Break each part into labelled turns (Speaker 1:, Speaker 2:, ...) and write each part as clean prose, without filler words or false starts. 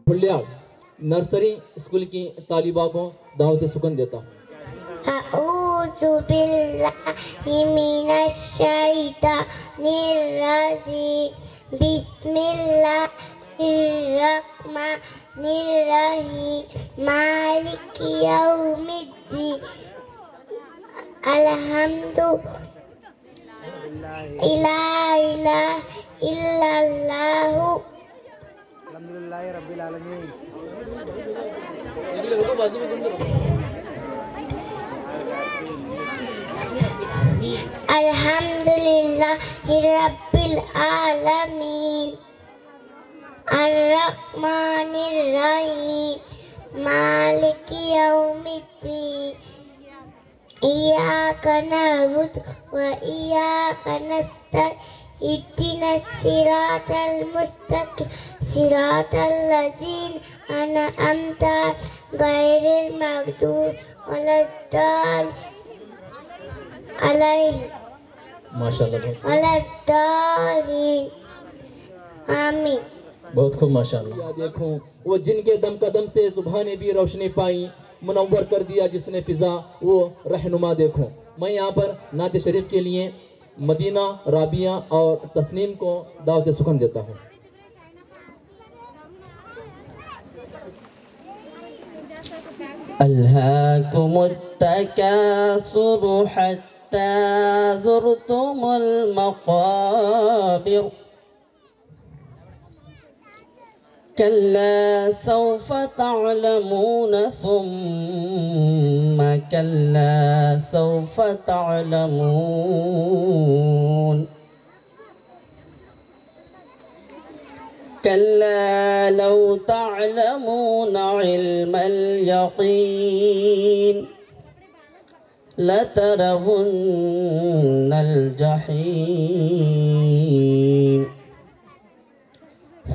Speaker 1: हुलिया nursery school की तालिबा को दावत सुकन देता हूँ।
Speaker 2: अऊज़ु बिल्लाहि मिनश शैतानिर रजीम बिस्मिल्लाहिर रहमानिर रहीम मालिकि यौमिद्दीन अल्हम्दुलिल्लाहि इल्लल्लाहु
Speaker 3: अल्हम्दुलिल्लाहि रब्बिल आलमीन।
Speaker 2: अल्हम्दुलिल्लाहि रब्बिल आलमीन अर्रहमानिर रहीम मालिकि यौमिद्दीन इय्याका नअबुदु व इय्याका नस्तईन इहदिनस सिरातल मुस्तकीम सिरातल लज़ीना अनअमता गैरिल मग़दूबि अलैहिम वलद्दालिन आमीन।
Speaker 1: बहुत खूब माशाल्लाह। देखो वो जिनके दम कदम से सुबह ने भी रोशनी पाई, मुनव्वर कर दिया जिसने फिजा वो रहनुमा। देखो मैं यहाँ पर नात शरीफ के लिए मदीना, राबिया और तस्नीम को दावत सुकन देता हूँ।
Speaker 4: अल्हाकुमुत तकासुरु हत्ता ज़ुरतुमुल मक़ाबिर कल्ला सौफ तअलमून सुम्मा कल्ला सौफ तअलमून कल्ला लौ तअलमून इल्मल यक़ीन लतरवुन्नल जहीम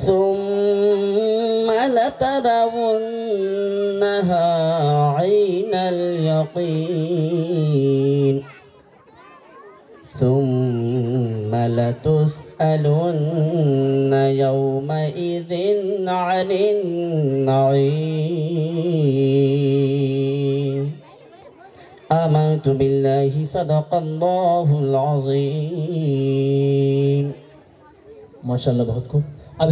Speaker 4: सुम्मा लतरवुन्नहा ऐनल यक़ीन सुम्मा लतुस्अलुन्न यौमइज़िन अनिन नईम। आमन्तु बिल्लाहि सदक़ल्लाहुल अज़ीम।
Speaker 1: माशाल्लाह बहुत खूब। अब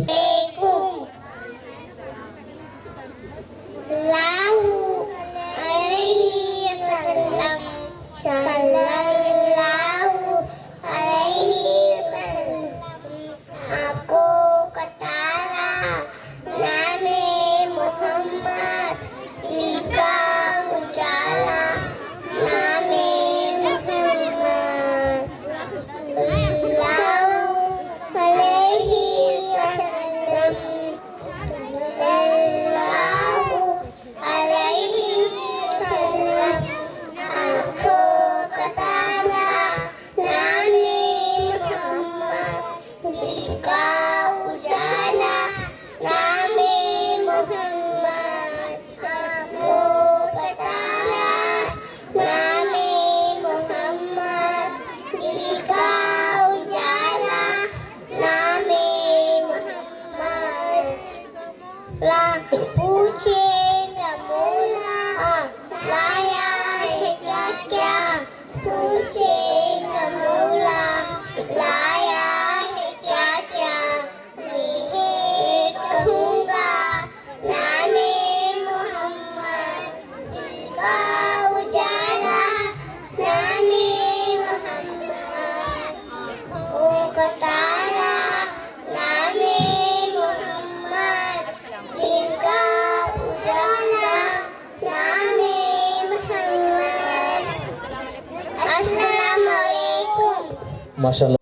Speaker 1: माशाल्लाह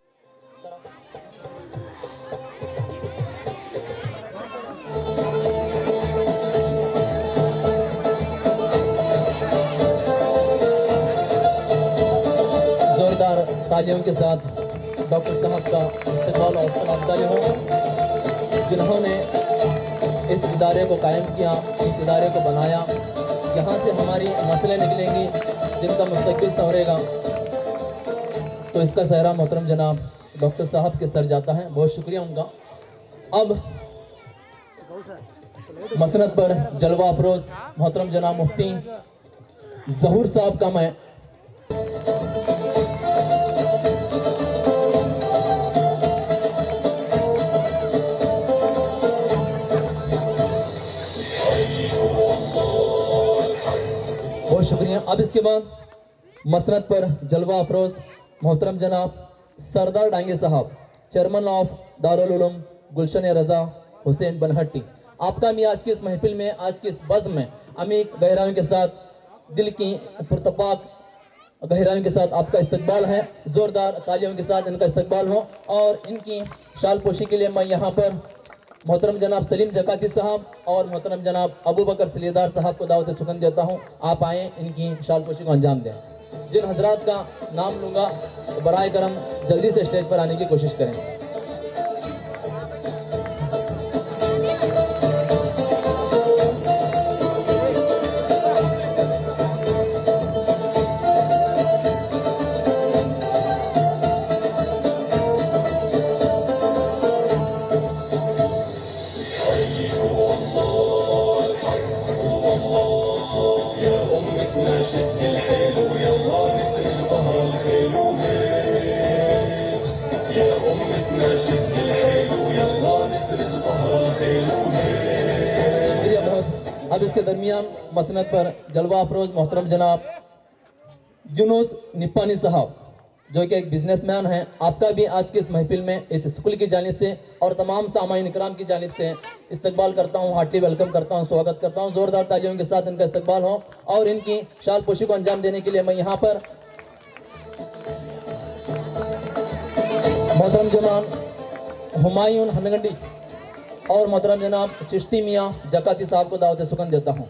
Speaker 1: जोरदार तालियों के साथ डॉक्टर साहब का इस्तेमाल और अफजाई हो, जिन्होंने इस इदारे को कायम किया, इस इदारे को बनाया। यहाँ से हमारी मसले निकलेंगी जिनका मुस्तकबिल संवरेगा। तो इसका सहरा मोहतरम जनाब डॉक्टर साहब के सर जाता है। बहुत शुक्रिया उनका। अब मसनद पर जलवा अफरोज मोहतरम जनाब मुफ्ती जहूर साहब का मैं बहुत शुक्रिया। अब इसके बाद मसनद पर जलवा अफरोज मोहतरम जनाब सरदार डांगे साहब, चेयरमैन ऑफ दारुल उलूम गुलशन रजा हुसैन बनहट्टी। आपका भी आज की इस महफिल में, आज की इस बज़्म में अमीक गहराइयों के साथ, दिल की पुरतपाक गहराइयों के साथ आपका इस्तकबाल है। ज़ोरदार तालियों के साथ इनका इस्तकबाल हो। और इनकी शाल पोशी के लिए मैं यहाँ पर मोहतरम जनाब सलीम जकाती साहब और मोहतरम जनाब अबू बकर सलीदार साहब को दावत सुकन देता हूँ। आप आएँ, इनकी शाल पोशी को अंजाम दें। जिन हजरात का नाम लूँगा बराए करम जल्दी से स्टेज पर आने की कोशिश करें। शुक्रिया बहुत। अब इसके दरमियान मसनद पर जलवा अफरोज मोहतरम जनाब यूनुस निप्पानी साहब, जो कि एक बिजनेसमैन हैं। आपका भी आज की इस महफिल में इस स्कूल की जानिब से और तमाम सामाईन इकराम की जानिब से इस्तकबाल करता हूँ, हार्टली वेलकम करता हूँ, स्वागत करता हूँ। ज़ोरदार तालियों के साथ इनका इस्तकबाल हो। और इनकी शाल पोशी को अंजाम देने के लिए मैं यहाँ पर मोहतरम जनाब हुमायूं हनगंडी और मोहतरम जनाब चिश्ती मियाँ जकाती साहब को दावत सुकन देता हूँ।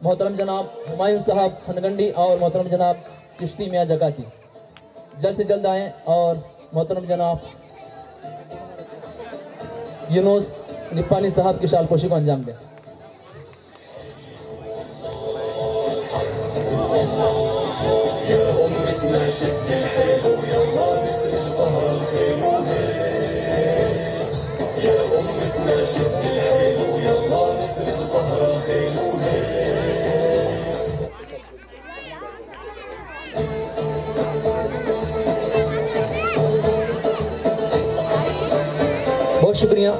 Speaker 1: मोहतरम जनाब हुमायूं साहब हनगंडी और मोहतरम जनाब चिश्ती मियाँ जकाती जल्द से जल्द आएँ। और मोहतरम जनाब यूनुस निप्पानी साहब की शाल पोशी को अंजाम दें। बहुत शुक्रिया।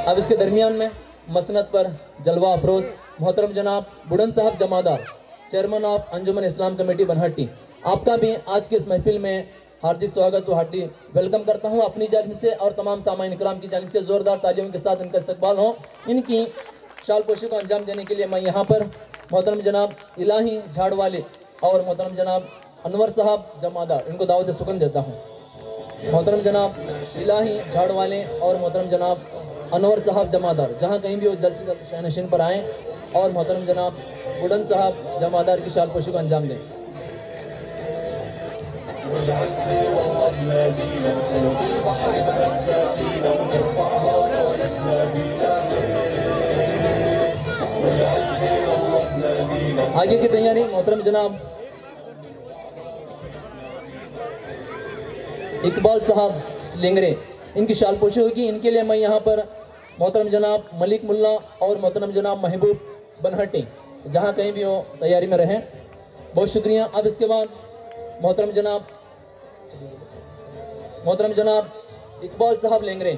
Speaker 1: अब इसके दरमियान में मसनद पर जलवा अफरोज मोहतरम जनाब Budhan Sahab Jamadar, chairman of Anjuman Islam committee Banhatti. आपका भी आज के इस महफिल में हार्दिक स्वागत व हार्दिक वेलकम करता हूं। अपनी जानिब से और तमाम सामाईन इकराम की जानिब से ज़ोरदार तालियों के साथ इनका इस्तकबाल हो। इनकी शाल पोशी को अंजाम देने के लिए मैं यहाँ पर मोहतरम जनाब इलाही झाड़वाले और मोहतरम जनाब अनवर साहब जमादार, इनको दावत सुकन देता हूँ। मोहतरम जनाब इलाही झाड़वाले और मोहतरम जनाब अनवर साहब जमादार, जहाँ कहीं भी वो जल्द से जल्द शहनशीन पर आएँ और मोहतरम जनाब बुढ़न साहब जमादार की शाल पोशी को अंजाम दें। आगे की तैयारी मोहतरम जनाब इकबाल साहब लेंगरे, इनकी शाल पोशी होगी। इनके लिए मैं यहाँ पर मोहतरम जनाब मलिक मुल्ला और मोहतरम जनाब महबूब बनहट्टी, जहाँ कहीं भी हो तैयारी में रहें। बहुत शुक्रिया। अब इसके बाद मोहतरम जनाब इकबाल साहब Lengre,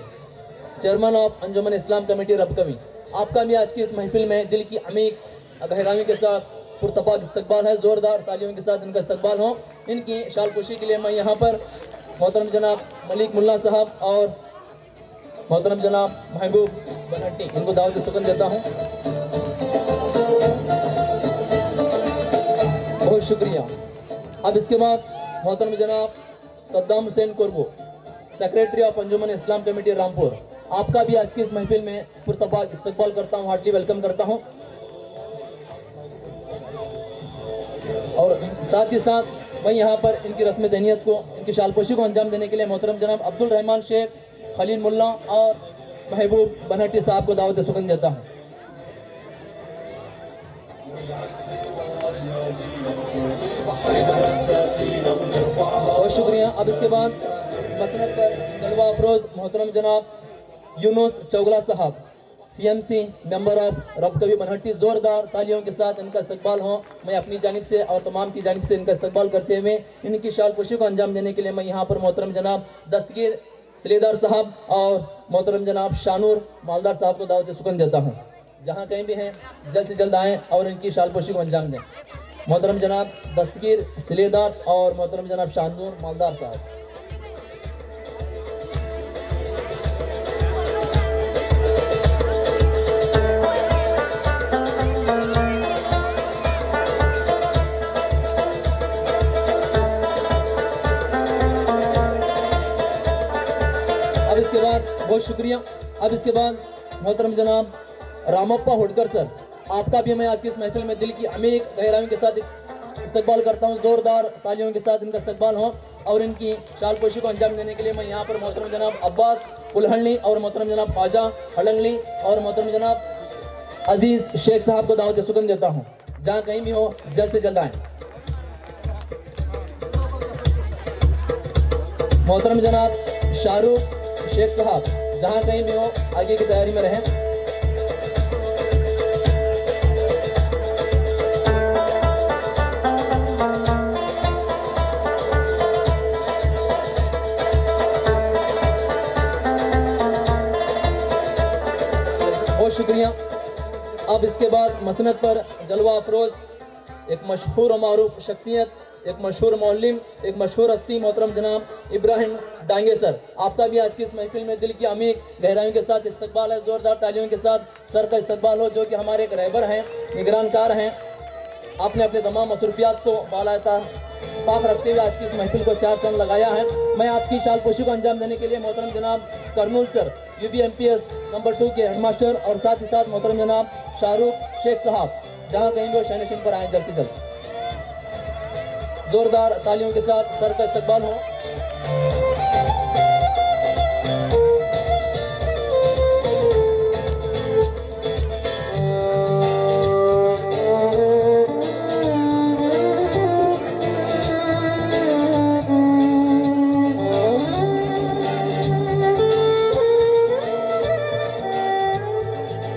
Speaker 1: chairman of Anjuman Islam committee Rabkavi. आपका भी आज की इस महफिल में दिल की अमीक गहराइयों के साथ पुरतपाक इस्तकबाल है। ज़ोरदार तालियों के साथ इनका इस्तकबाल हो। इनकी शाल पोशी के लिए मैं यहाँ पर मोहतरम जनाब मलिक मुल्ला साहब और मोहतरम जनाब महबूब बनहट्टी, इनको दावत सुकन देता हूँ। बहुत शुक्रिया। अब इसके बाद मोहतरम जनाब Saddam Hussain Kurbu, secretary of Anjuman Islam committee Rampur. आपका भी आज की इस महफिल में पुरतपाक इस्तकबाल करता हूँ, हार्टली वेलकम करता हूँ। और साथ ही साथ मैं यहाँ पर इनकी रस्म ज़हनियत को, इनकी शालपोशी को अंजाम देने के लिए मोहतरम जनाब अब्दुल रहमान शेख, खलील मुल्ला और महबूब बनहट्टी साहब को दावत सुकन देता हूँ। बहुत शुक्रिया। अब इसके बाद मसनद पर जलवा अफरोज मोहतरम जनाब यूनुस चौगला साहब, CMC मेंबर ऑफ रबकवी बनहट्टी, जोरदार तालियों के साथ इनका इस्तकबाल हो। मैं अपनी जानिब से और तमाम की जानिब से इनका इस्तकबाल करते हुए इनकी शालपोशी को अंजाम देने के लिए मैं यहाँ पर मोहतरम जनाब दस्तगीर सिलेदार साहब और मोहतरम जनाब शानूर मालदार साहब को दावत सुकन देता हूँ। जहाँ कहीं भी हैं जल्द से जल्द आएँ और इनकी शालपोशी को अंजाम दें। मोहतरम जनाब दस्तगीर सिलेदार और मोहतरम जनाब शानूर मालदार साहब। अब इसके बाद बहुत शुक्रिया। अब इसके बाद मोहतरम जनाब रामप्पा होडकर सर, आपका भी मैं आज की इस महफिल में दिल की अमीर गहराइयों के साथ इस्तकबाल करता हूँ। जोरदार तालियों के साथ इनका इस्तकबाल हो और इनकी शालपोशी को अंजाम देने के लिए मैं यहाँ पर मोहतरम जनाब अब्बास उलहलनी और मोहतरम जनाब ख्वाजा हलंगली और मोहतरम जनाब अजीज शेख साहब को दावत सुकन देता हूँ। जहाँ कहीं भी हो जल्द से जल्द आए। मोहतरम जनाब शाहरुख शेख साहब, जहाँ कहीं भी हो आगे की तैयारी में रहें। बहुत शुक्रिया। अब इसके बाद मसनद पर जलवा अफरोज, एक मशहूर और मारूफ शख्सियत, एक मशहूर मौलिम, एक मशहूर हस्ती मोहतरम जनाब इब्राहिम डांगे सर, आपका भी आज की इस महफिल में दिल की अमीर गहराइयों के साथ इस्तकबाल है। जोरदार तालियों के साथ सर का इस्तकबाल हो, जो कि हमारे एक रहबर हैं, निगरानकार हैं। आपने अपने तमाम मसरूफियात को बालाता ताक रखते हुए आज की इस महफिल को 4 चांद लगाया है। मैं आपकी शालपोशी को अंजाम देने के लिए मोहतरम जनाब कर्नूल सर, UBMPS नंबर 2 के हेडमास्टर और साथ ही साथ मोहतरम जनाब शाहरुख शेख साहब, जहाँ कहीं वो शहनशीन पर आए जल्द से जल्द। जोरदार तालियों के साथ सर का इस्तकबाल हो।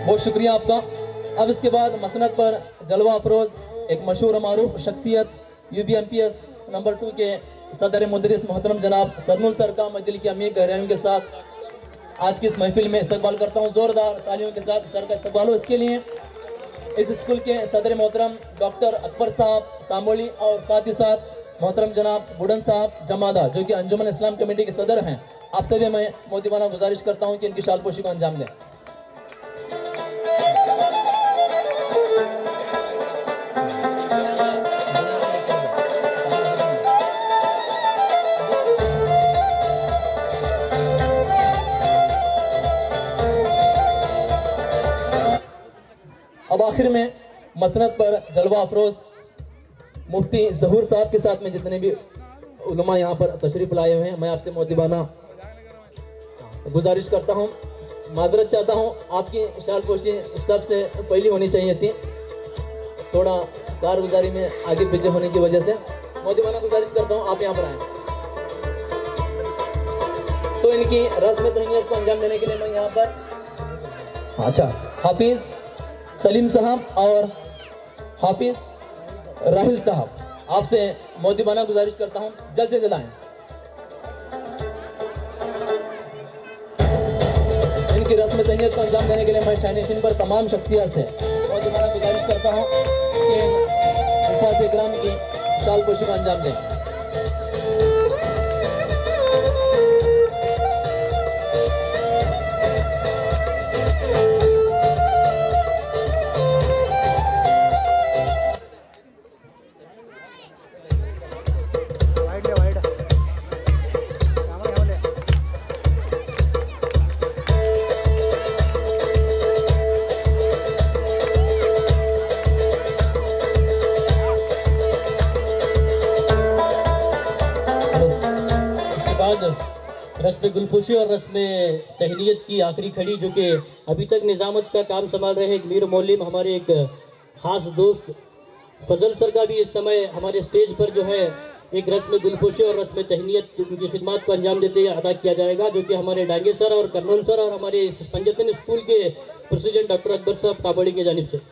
Speaker 1: बहुत शुक्रिया आपका। अब इसके बाद मसनद पर जलवा अफरोज, एक मशहूर मारूफ शख्सियत, UBMPS नंबर 2 के सदर मुदरिस मोहतरम जनाब कर्नूल सर का मैं दिल की अमीर गहराइयों के साथ आज की इस महफिल में इस्तकबाल करता हूँ। जोरदार तालियों के साथ सर का इस्तकबाल हो। इसके लिए इस स्कूल के सदर मोहतरम डॉक्टर अकबर साहब तामोली और साथ ही साथ मोहतरम जनाब बुडन साहब जमादा, जो कि अंजुमन इस्लाम कमेटी के सदर हैं, आपसे भी मैं मोदिबाना गुजारिश करता हूँ कि इनकी शालपोशी को अंजाम दें। अब आखिर में मसनद पर जलवा अफरोज मुफ्ती जहूर साहब के साथ में जितने भी उलमा यहाँ पर तशरीफ लाए हुए हैं, मैं आपसे मोदिबाना गुजारिश करता हूँ, माजरत चाहता हूँ, आपकी शालपोशी सबसे पहली होनी चाहिए थी। थोड़ा कारगुजारी में आगे पीछे होने की वजह से मोदिबाना गुजारिश करता हूँ आप यहाँ पर आए। तो इनकी रस्म तहनीत को अंजाम देने के लिए मैं यहाँ पर हाफिज सलीम साहब और हाफिज राहिल साहब, आपसे मोदिबाना गुजारिश करता हूं जल्द से जल्द आएं। इनकी रस्म तहनीत को अंजाम देने के लिए मैं शहनशीन पर तमाम शख्सियत से मोदिबाना गुजारिश करता हूं कि अल्फाज़ इकराम की शालपोशी को अंजाम दें।
Speaker 5: रस्म गुलफुशी और रस्म तहनीत की आखिरी खड़ी, जो कि अभी तक निज़ामत का काम संभाल रहे एक मीर मौलिम, हमारे एक ख़ास दोस्त फजल सर का भी इस समय हमारे स्टेज पर जो है एक रस्म गुलपोशी और रस्म तहनीत उनकी खिदमत को अंजाम देते हुए अदा किया जाएगा, जो कि हमारे डांगे सर और कर्नल सर और हमारे पंजतन स्कूल के प्रेसिडेंट डॉक्टर अकबर साहब काबड़ी की जानिब से।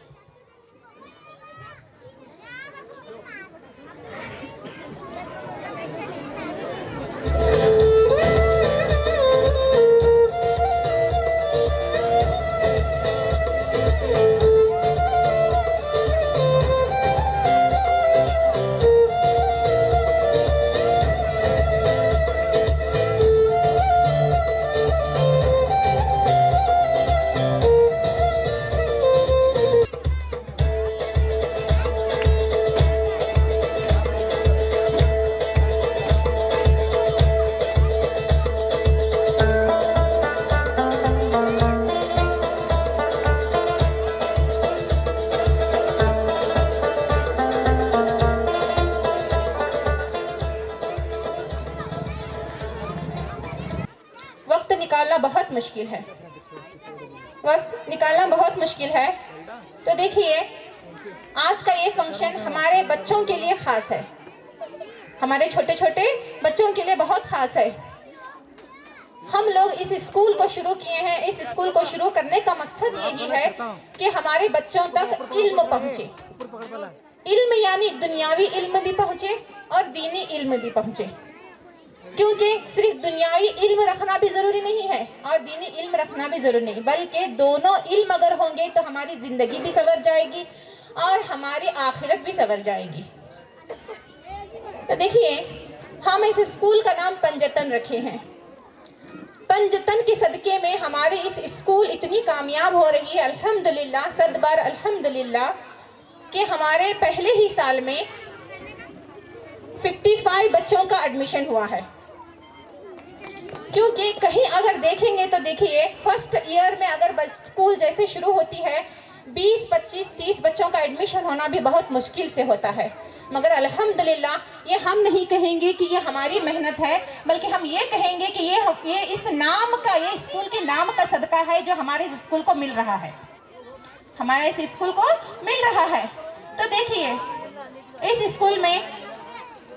Speaker 6: निकालना बहुत मुश्किल है, वक्त निकालना बहुत मुश्किल है। तो देखिए, आज का ये फंक्शन हमारे बच्चों के लिए खास है, हमारे छोटे छोटे बच्चों के लिए बहुत खास है। हम लोग इस स्कूल को शुरू किए हैं। इस स्कूल को शुरू करने का मकसद यही है कि हमारे बच्चों तक इल्म पहुंचे। इल्म यानी दुनियावी इल्म भी पहुंचे और दीनी इल्म भी पहुंचे, क्योंकि सिर्फ दुनियावी इल्म रखना भी जरूरी नहीं है और दीनी इल्म रखना भी जरूरी नहीं, बल्कि दोनों इल्म अगर होंगे तो हमारी जिंदगी भी संवर जाएगी और हमारी आखिरत भी संवर जाएगी। तो देखिए, हम इस स्कूल का नाम पंजतन रखे हैं। पंजतन के सदके में हमारी इस स्कूल इतनी कामयाब हो रही है, अल्हम्दुलिल्लाह, सदबार अल्हम्दुलिल्लाह, कि हमारे पहले ही साल में 55 बच्चों का एडमिशन हुआ है। क्योंकि कहीं अगर देखेंगे तो देखिए, फर्स्ट ईयर में अगर स्कूल जैसे शुरू होती है 20, 25, 30 बच्चों का एडमिशन होना भी बहुत मुश्किल से होता है, मगर अल्हम्दुलिल्लाह ये हम नहीं कहेंगे कि ये हमारी मेहनत है, बल्कि हम ये कहेंगे कि ये इस नाम का, ये स्कूल के नाम का सदका है जो हमारे इस स्कूल को मिल रहा है, हमारे इस स्कूल को मिल रहा है। तो देखिए, इस स्कूल में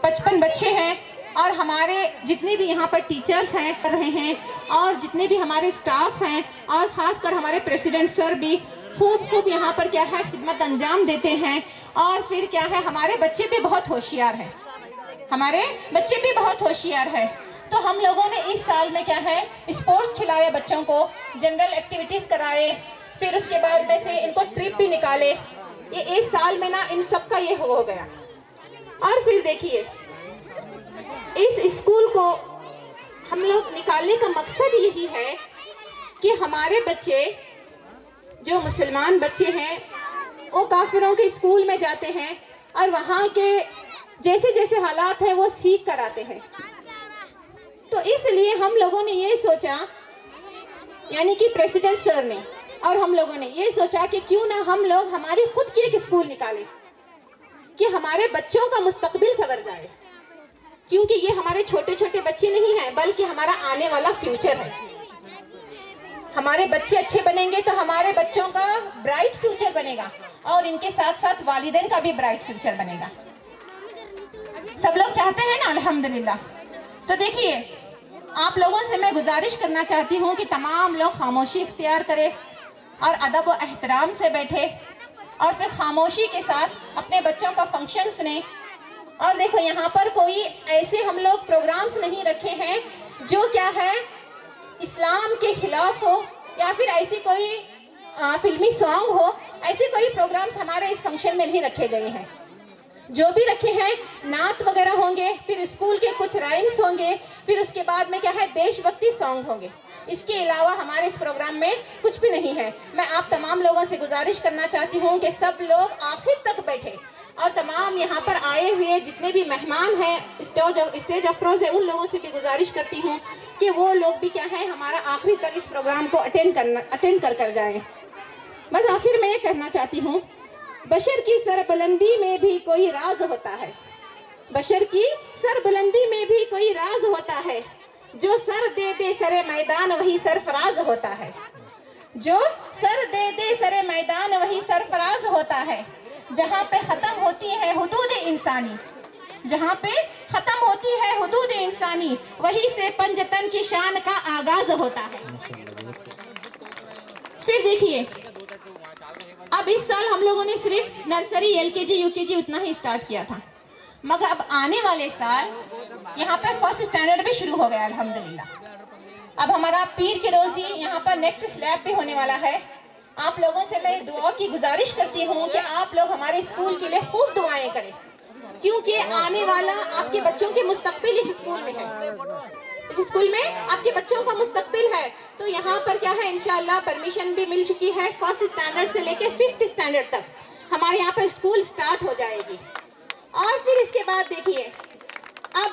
Speaker 6: 55 बच्चे हैं और हमारे जितने भी यहाँ पर टीचर्स हैं कर रहे हैं और जितने भी हमारे स्टाफ हैं और ख़ासकर हमारे प्रेसिडेंट सर भी खूब यहाँ पर क्या है खिदमत अंजाम देते हैं। और फिर क्या है, हमारे बच्चे भी बहुत होशियार हैं, हमारे बच्चे भी बहुत होशियार हैं। तो हम लोगों ने इस साल में क्या है, स्पोर्ट्स खिलाए बच्चों को, जनरल एक्टिविटीज़ कराए, फिर उसके बाद में से इनको ट्रिप भी निकाले। ये एक साल में ना इन सब का ये हो गया। और फिर देखिए, इस स्कूल को हम लोग निकालने का मकसद यही है कि हमारे बच्चे जो मुसलमान बच्चे हैं वो काफिरों के स्कूल में जाते हैं और वहाँ के जैसे जैसे हालात हैं वो सीख कर आते हैं। तो इसलिए हम लोगों ने ये सोचा, यानी कि प्रेसिडेंट सर ने और हम लोगों ने ये सोचा कि क्यों ना हम लोग हमारी खुद की एक स्कूल निकालें कि हमारे बच्चों का मुस्तकबिल संवर जाए, क्योंकि ये हमारे छोटे छोटे बच्चे नहीं हैं, बल्कि हमारा आने वाला फ्यूचर है। हमारे बच्चे अच्छे बनेंगे तो हमारे बच्चों का ब्राइट फ्यूचर बनेगा और इनके साथ साथ वालिदैन का भी ब्राइट फ्यूचर बनेगा। सब लोग चाहते हैं ना, अल्हम्दुलिल्लाह। तो देखिए, आप लोगों से मैं गुजारिश करना चाहती हूँ कि तमाम लोग खामोशी इख्तियार करें और अदब व एहतराम से बैठे और फिर खामोशी के साथ अपने बच्चों का फंक्शन सुने। और देखो, यहाँ पर कोई ऐसे हम लोग प्रोग्राम्स नहीं रखे हैं जो क्या है इस्लाम के खिलाफ हो या फिर ऐसी कोई फिल्मी सॉन्ग हो, ऐसे कोई प्रोग्राम्स हमारे इस फंक्शन में नहीं रखे गए हैं। जो भी रखे हैं नात वगैरह होंगे, फिर स्कूल के कुछ राइम्स होंगे, फिर उसके बाद में क्या है देशभक्ति सॉन्ग होंगे। इसके अलावा हमारे इस प्रोग्राम में कुछ भी नहीं है। मैं आप तमाम लोगों से गुजारिश करना चाहती हूँ कि सब लोग आखिर तक बैठे और तमाम यहाँ पर आए हुए जितने भी मेहमान हैं, स्टेज अफरोज है, उन लोगों से भी गुजारिश करती हूँ कि वो लोग भी क्या है हमारा आखिरी तक इस प्रोग्राम को अटेंड कर जाएं। बस आखिर में ये कहना चाहती हूँ, बशर की सरबुलंदी में भी कोई राज होता है, बशर की सरबुलंदी में भी कोई राज होता है, जो सर दे दे सरे मैदान वही सरफराज होता है, जो सर दे दे सरे मैदान वही सरफराज होता है, जहाँ पे खत्म होती है हुदूद इंसानी जहाँ पे खत्म होती है हुदूद इंसानी, वहीं से पंजतन की शान का आगाज होता है। फिर देखिए, अब इस साल हम लोगों ने सिर्फ नर्सरी, LKG, UKG उतना ही स्टार्ट किया था, मगर अब आने वाले साल यहाँ पर फर्स्ट स्टैंडर्ड भी शुरू हो गया अल्हम्दुलिल्लाह। अब हमारा पीर की रोजी यहाँ पर नेक्स्ट स्लैब पे होने वाला है। आप लोगों से मैं दुआ की गुजारिश करती हूँ कि आप लोग हमारे स्कूल के लिए खूब दुआएं करें, क्योंकि आने वाला आपके बच्चों के मुस्तकबिल इस स्कूल में है। इस स्कूल में आपके बच्चों का मुस्तकबिल है। तो यहाँ पर क्या है, इंशाल्लाह परमिशन भी मिल चुकी है। फर्स्ट स्टैंडर्ड से लेके 5th स्टैंडर्ड तक हमारे यहाँ पर स्कूल स्टार्ट हो जाएगी। और फिर इसके बाद देखिए, अब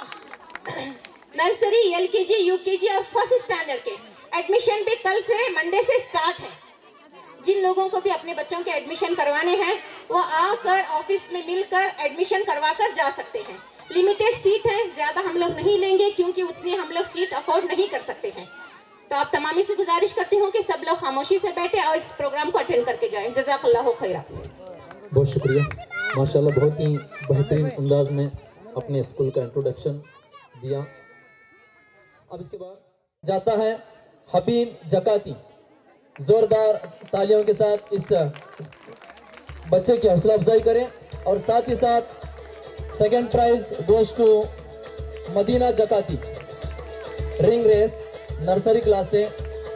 Speaker 6: नर्सरी, LKG, UKG और फर्स्ट स्टैंडर्ड के एडमिशन भी कल से, मंडे से स्टार्ट है। जिन लोगों को भी अपने बच्चों के एडमिशन करवाने हैं वो आकर ऑफिस में मिलकर एडमिशन करवा कर जा सकते हैं। लिमिटेड सीट है, ज्यादा हम लोग नहीं लेंगे क्योंकि उतनी हम लोग सीट अफोर्ड नहीं कर सकते हैं। तो आप तमामी से गुजारिश करती हूँ कि सब लोग खामोशी से बैठे और इस प्रोग्राम को अटेंड करके जाएं। जज़ाकल्लाहु खैरा।
Speaker 1: बहुत शुक्रिया, माशाल्लाह बहुत ही बेहतरीन अंदाज में अपने स्कूल का इंट्रोडक्शन दिया। अब इसके बाद जाता है हबीब जकाती। जोरदार तालियों के साथ इस बच्चे की हौसला अफजाई करें। और साथ ही साथ second prize goes to Madina Zakati, ring race nursery class से।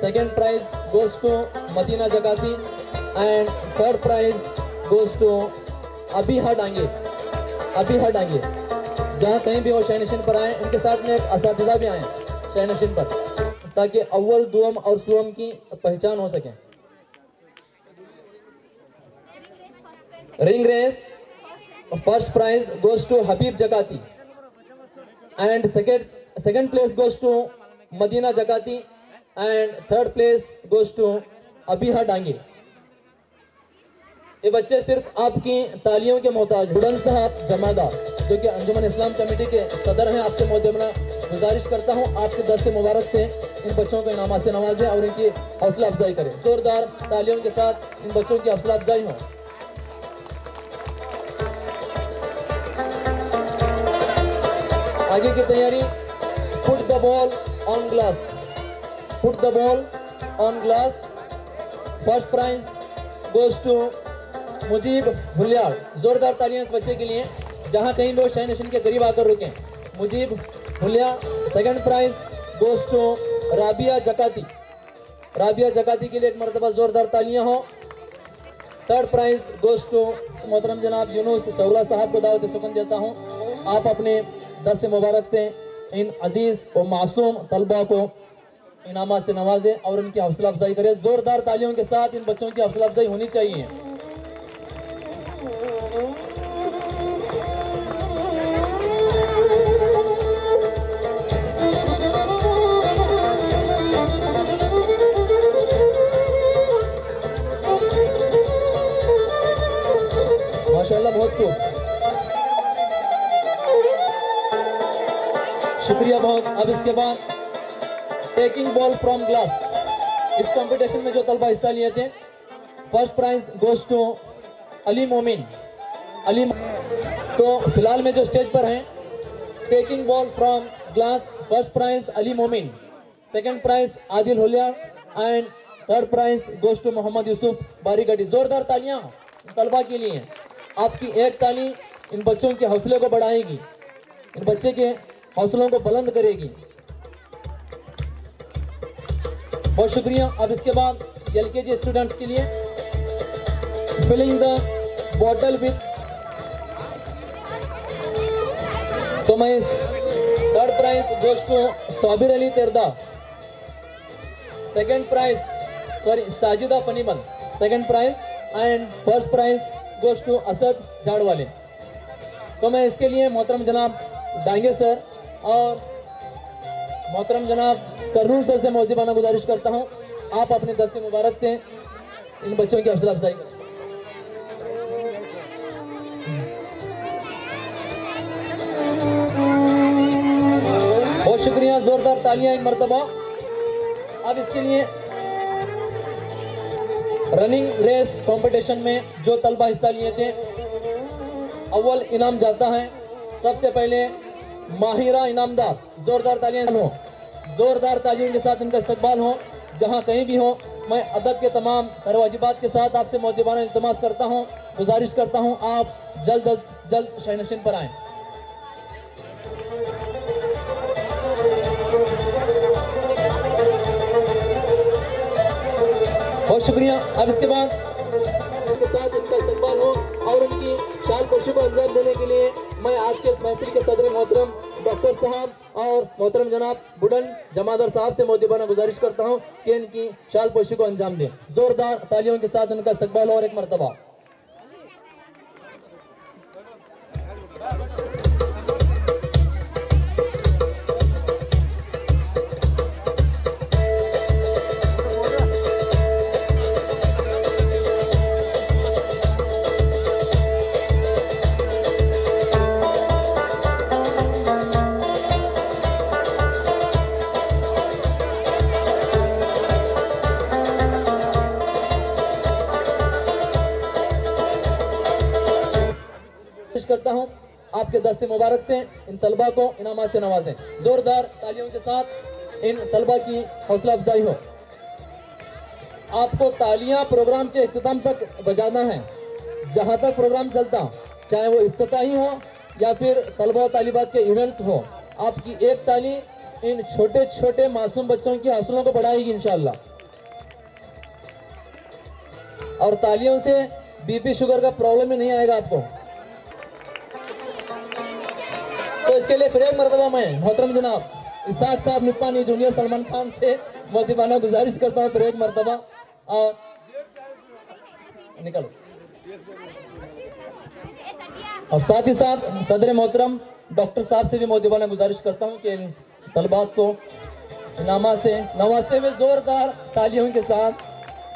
Speaker 1: Second prize goes to Madina Zakati and third prize goes to Abiha Dange. Abiha Dange जहाँ कहीं भी वो शायनिशिन पर आए, उनके साथ में एक असातिज़ा भी आए शायनिशिन पर, ताकि अव्वल, दुअम और सुअम की पहचान हो सके। Ring race first prize goes to Habib Zakati and second place goes to Madina Zakati and third place goes to Abiha Dange. ये बच्चे सिर्फ आपकी तालियों के मोहताज। हुडन साहब जमादार जो कि अंजुमन इस्लाम कमेटी के सदर हैं, आपसे मोहतरमा गुजारिश करता हूँ आपके दस्ते मुबारक से इन बच्चों को इनामात से नवाजें और इनकी हौसला अफजाई करें। जोरदार तालियों के साथ इन बच्चों की हौसला अफजाई हो। आगे की तैयारी, put the ball on glass. Put the ball on glass. First prize goes to Mujib Huliya. जोरदार तालियां इस बच्चे के लिए, जहां कहीं लोग शायनिशिन के करीब आकर रुकें। Mujib Huliya. Second prize goes to Rabia Zakati. Rabia Zakati के लिए एक मरतबा जोरदार तालियां हो। थर्ड प्राइज गोज टू मोहतरम जनाब यूनुस चौला साहब को दावत सुकून देता हूं, आप अपने दस्ते मुबारक से इन अजीज और मासूम तलबा को इनामात से नवाजें और इनकी हौसला अफजाई करें। जोरदार तालियों के साथ इन बच्चों की हौसला अफजाई होनी चाहिए। माशाल्लाह बहुत खूब, शुक्रिया बहुत। अब इसके बाद टेकिंग बॉल फ्रॉम ग्लास। इस कंपटीशन में जो तलबा हिस्सा लिए थे, first prize goes to Ali Momin. Ali तो फिलहाल में जो स्टेज पर हैं, taking ball from glass, first prize Ali Momin, second prize Adil Huliya and third prize goes to Mohammad Yusuf Barigadhi. जोरदार तालियां तलबा के लिए। आपकी एक ताली इन बच्चों के हौसले को बढ़ाएगी, इन बच्चे के हौसलों को बुलंद करेगी। बहुत शुक्रिया। अब इसके बाद LKG स्टूडेंट्स के लिए फिलिंग द बॉटल विथ, तो मैं इस third prize goes to Sabir Ali Terda. Second prize Sajida Panimal, second prize and first prize goes to Asad Jhadwale. तो मैं इसके लिए मोहतरम जनाब डांगे सर और मोहतरम जनाब कर्नूल सर से मौजूबाना गुजारिश करता हूं, आप अपने दस्ते मुबारक से इन बच्चों की हौसला अफजाई करें। बहुत शुक्रिया, जोरदार तालियां एक मरतबा। अब इसके लिए रनिंग रेस कंपटीशन में जो तलबा हिस्सा लिए थे, अव्वल इनाम जाता है सबसे पहले माहिरा इनामदार, जोरदार तालियां हो, जोरदार तालियों के साथ इनका इस्तकबाल हो। जहां कहीं भी हो, मैं अदब के तमाम वाजिबात के साथ आपसे मोहब्बताना इल्तिमास करता हूं, गुजारिश करता हूं आप जल्द अज जल्द शहनशीन पर आएं। बहुत शुक्रिया। अब इसके बाद के साथ इनका इस्तकबाल हो और उनकी शान पोशी को अंजाम देने के लिए मैं आज के इस महफिल के सदर मोहतरम डॉक्टर साहब और मोहतरम जनाब बुडन जमादार साहब से मोहब्बताना गुजारिश करता हूं कि इनकी शाल पोशी को अंजाम दें। जोरदार तालियों के साथ इनका इस्तकबाल और एक मरतबा। करता हूं आपके दस्ते मुबारक से इन तलबा को इनामात से नवाजें। जोरदार तालियों के साथ इन तलबा की हौसला अफजाई हो। आपको तालियां प्रोग्राम के इख्तिताम तक बजाना है, जहां तक प्रोग्राम चलता, चाहे वो इफ्तिताही हो या फिर तलबा और तालिबात के इवेंट्स हो। आपकी एक ताली इन छोटे छोटे मासूम बच्चों की हौसलों को बढ़ाएगी इंशाअल्लाह। और तालियों से बीपी शुगर का प्रॉब्लम ही नहीं आएगा आपको। तो इसके लिए फिर एक मरतबा मैं मोहतरम जनाब इसाक साहब निपानी जूनियर सलमान खान से मोहब्बताना गुजारिश करता हूँ फिर एक मरतबा। और निकलो। और साथ ही साथ सदर मोहतरम डॉक्टर साहब से भी मोहब्बताना गुजारिश करता हूँ कि इन तलबात को इनामा से नवाजते हुए जोरदार तालियों के साथ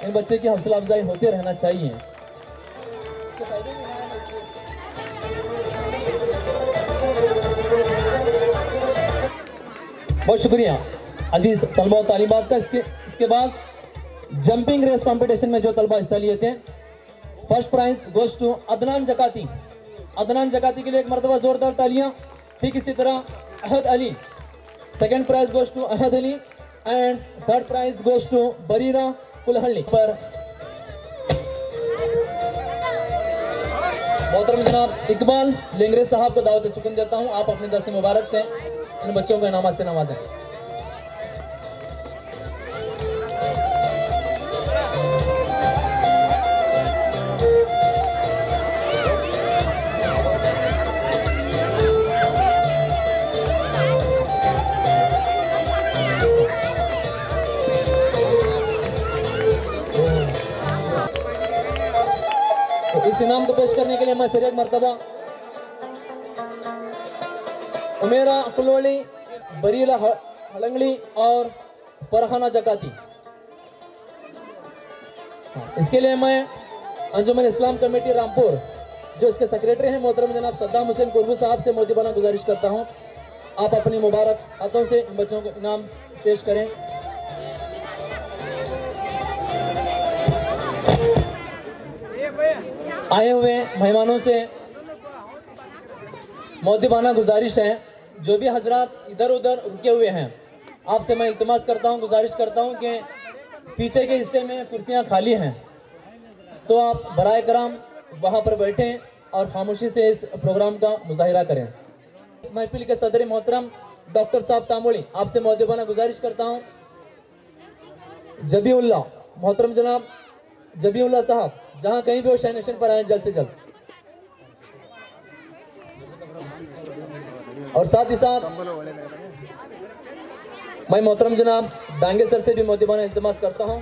Speaker 1: इन बच्चे की हौसला अफजाई होते रहना चाहिए। बहुत शुक्रिया अजीज तलबा और तालिबात का। इसके बाद जंपिंग रेस कंपटीशन में जो तलबा हिस्सा लिए थे, first prize goes to Adnan Zakati. Adnan Zakati के लिए एक मरतबा जोरदार तालियां। ठीक इसी तरह Ahad Ali, second prize goes to Ahad Ali and third prize goes to Barira Kulhalli. पर मोहतरम जनाब इकबाल लेंगरे साहब को दावत सुकून देता हूं, आप अपने दस्ते मुबारक से इन बच्चों को इनामात से नवाजें। तो इस इनाम को पेश करने के लिए मैं फिर एक मरतबा उमेरा कुलवली, बरीला हलंगली और फरहाना जकाती, इसके लिए मैं अंजुमन इस्लाम कमेटी रामपुर जो इसके सेक्रेटरी हैं मोहतरम जनाब सद्दाम हुसैन कुर्बू साहब से मोहब्बताना गुजारिश करता हूं, आप अपनी मुबारक हाथों से इन बच्चों को इनाम पेश करें। आए हुए मेहमानों से मोहब्बताना गुजारिश है, जो भी हजरात इधर उधर रुके हुए हैं, आपसे मैं इल्तिमास करता हूं, गुजारिश करता हूं कि पीछे के हिस्से में कुर्सियां खाली हैं, तो आप बराए कराम वहां पर बैठें और खामोशी से इस प्रोग्राम का मुजाहिरा करें। महफिल के सदर मोहतरम डॉक्टर साहब तामोली, आपसे मोहब्बताना गुजारिश करता हूं, जबीउल्लाह, मोहतरम जनाब जबीउल्लाह साहब जहां कहीं भी वो शहनशीन पर आए जल्द से जल्द। और साथ ही साथ मैं मोहतरम जनाब डांगे सर से भी मोहब्बताना इल्तिमास करता हूं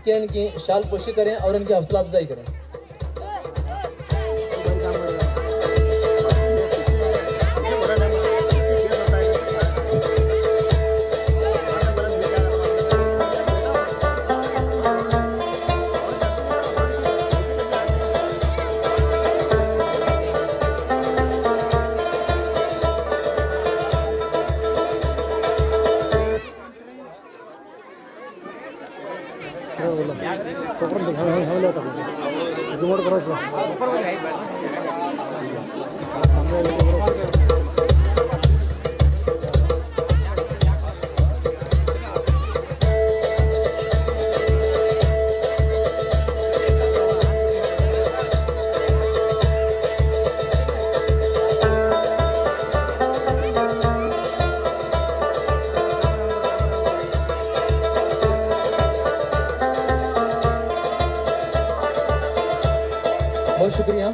Speaker 1: कि इनकी शाल पोशी करें और इनकी हौसला अफजाई करें।
Speaker 3: जोड़ करो
Speaker 1: बहुत शुक्रिया।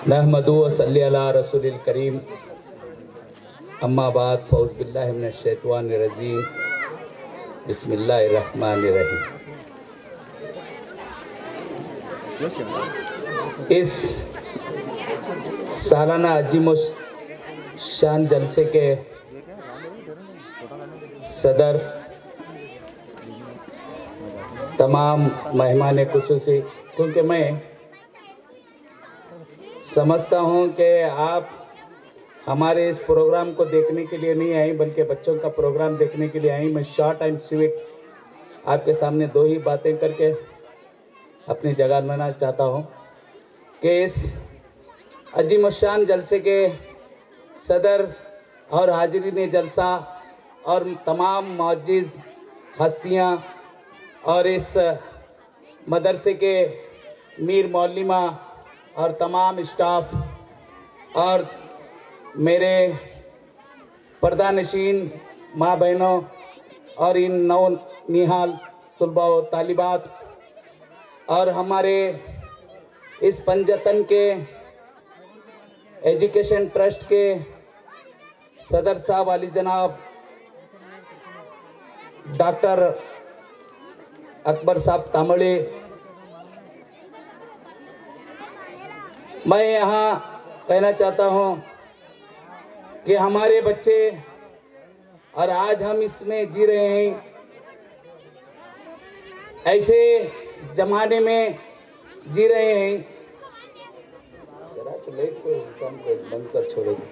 Speaker 7: नहमदु व सल्ली अला रसूलिल करीम अम्मा बाद फ़ौज़ बिल्लाहि मिनश शैतानिर रजीम बिस्मिल्लाहिर रहमानिर रहीम। इस सालाना अजीम शान जलसे के सदर, तमाम मेहमान खुसूसी, क्योंकि मैं समझता हूं कि आप हमारे इस प्रोग्राम को देखने के लिए नहीं आई बल्कि बच्चों का प्रोग्राम देखने के लिए आई। मैं शॉर्ट एंड स्वीट आपके सामने दो ही बातें करके अपनी जगह लेना चाहता हूं कि इस अजीम शान जलसे के सदर और हाजिरीन जलसा और तमाम मौजूद हस्तियां और इस मदरसे के मीर मौलिमा और तमाम स्टाफ और मेरे पर्दानशीन माँ बहनों और इन नौ निहाल तलबा व तालिबात और हमारे इस पंजतन के एजुकेशन ट्रस्ट के सदर साहब वाली जनाब डॉक्टर अकबर साहब तामड़े, मैं यहाँ कहना चाहता हूँ कि हमारे बच्चे और आज हम इसमें जी रहे हैं, ऐसे जमाने में जी रहे हैं। बंद कर छोड़ेगी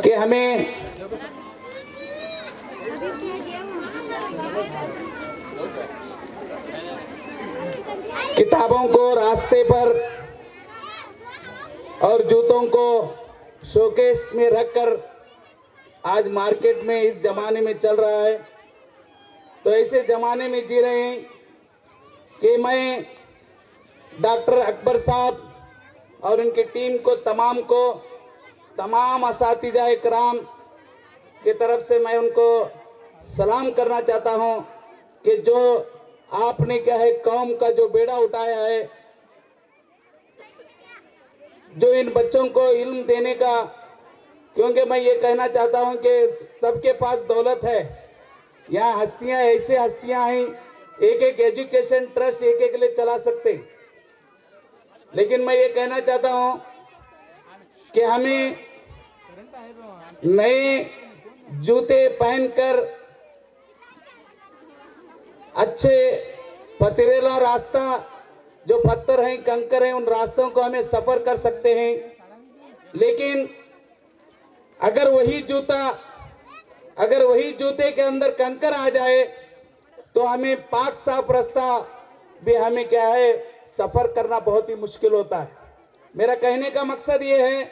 Speaker 7: कि हमें किताबों को रास्ते पर और जूतों को शोकेस में रखकर आज मार्केट में इस जमाने में चल रहा है। तो ऐसे ज़माने में जी रहे हैं कि मैं डॉक्टर अकबर साहब और उनकी टीम को तमाम असातिज़ा इकराम की तरफ से मैं उनको सलाम करना चाहता हूं कि जो आपने क्या है कौम का जो बेड़ा उठाया है, जो इन बच्चों को इल्म देने का, क्योंकि मैं ये कहना चाहता हूं कि सबके पास दौलत है, यहाँ हस्तियां ऐसे हस्तियां हैं, एक एक एजुकेशन ट्रस्ट एक एक लिए चला सकते, लेकिन मैं ये कहना चाहता हूं कि हमें नए जूते पहनकर अच्छे पथरीला रास्ता जो पत्थर हैं कंकर हैं उन रास्तों को हमें सफर कर सकते हैं, लेकिन अगर वही जूते के अंदर कंकर आ जाए तो हमें पाक साफ रास्ता भी हमें क्या है सफर करना बहुत ही मुश्किल होता है। मेरा कहने का मकसद ये है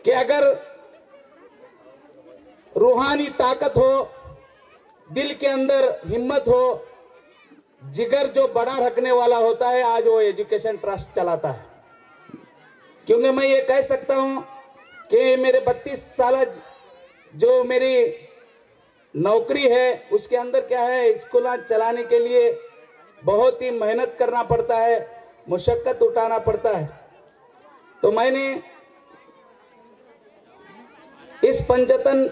Speaker 7: कि अगर रूहानी ताकत हो, दिल के अंदर हिम्मत हो, जिगर जो बड़ा रखने वाला होता है, आज वो एजुकेशन ट्रस्ट चलाता है। क्योंकि मैं ये कह सकता हूं कि मेरे 32 साल जो मेरी नौकरी है उसके अंदर क्या है, स्कूल चलाने के लिए बहुत ही मेहनत करना पड़ता है, मुशक्कत उठाना पड़ता है। तो मैंने इस पंजतन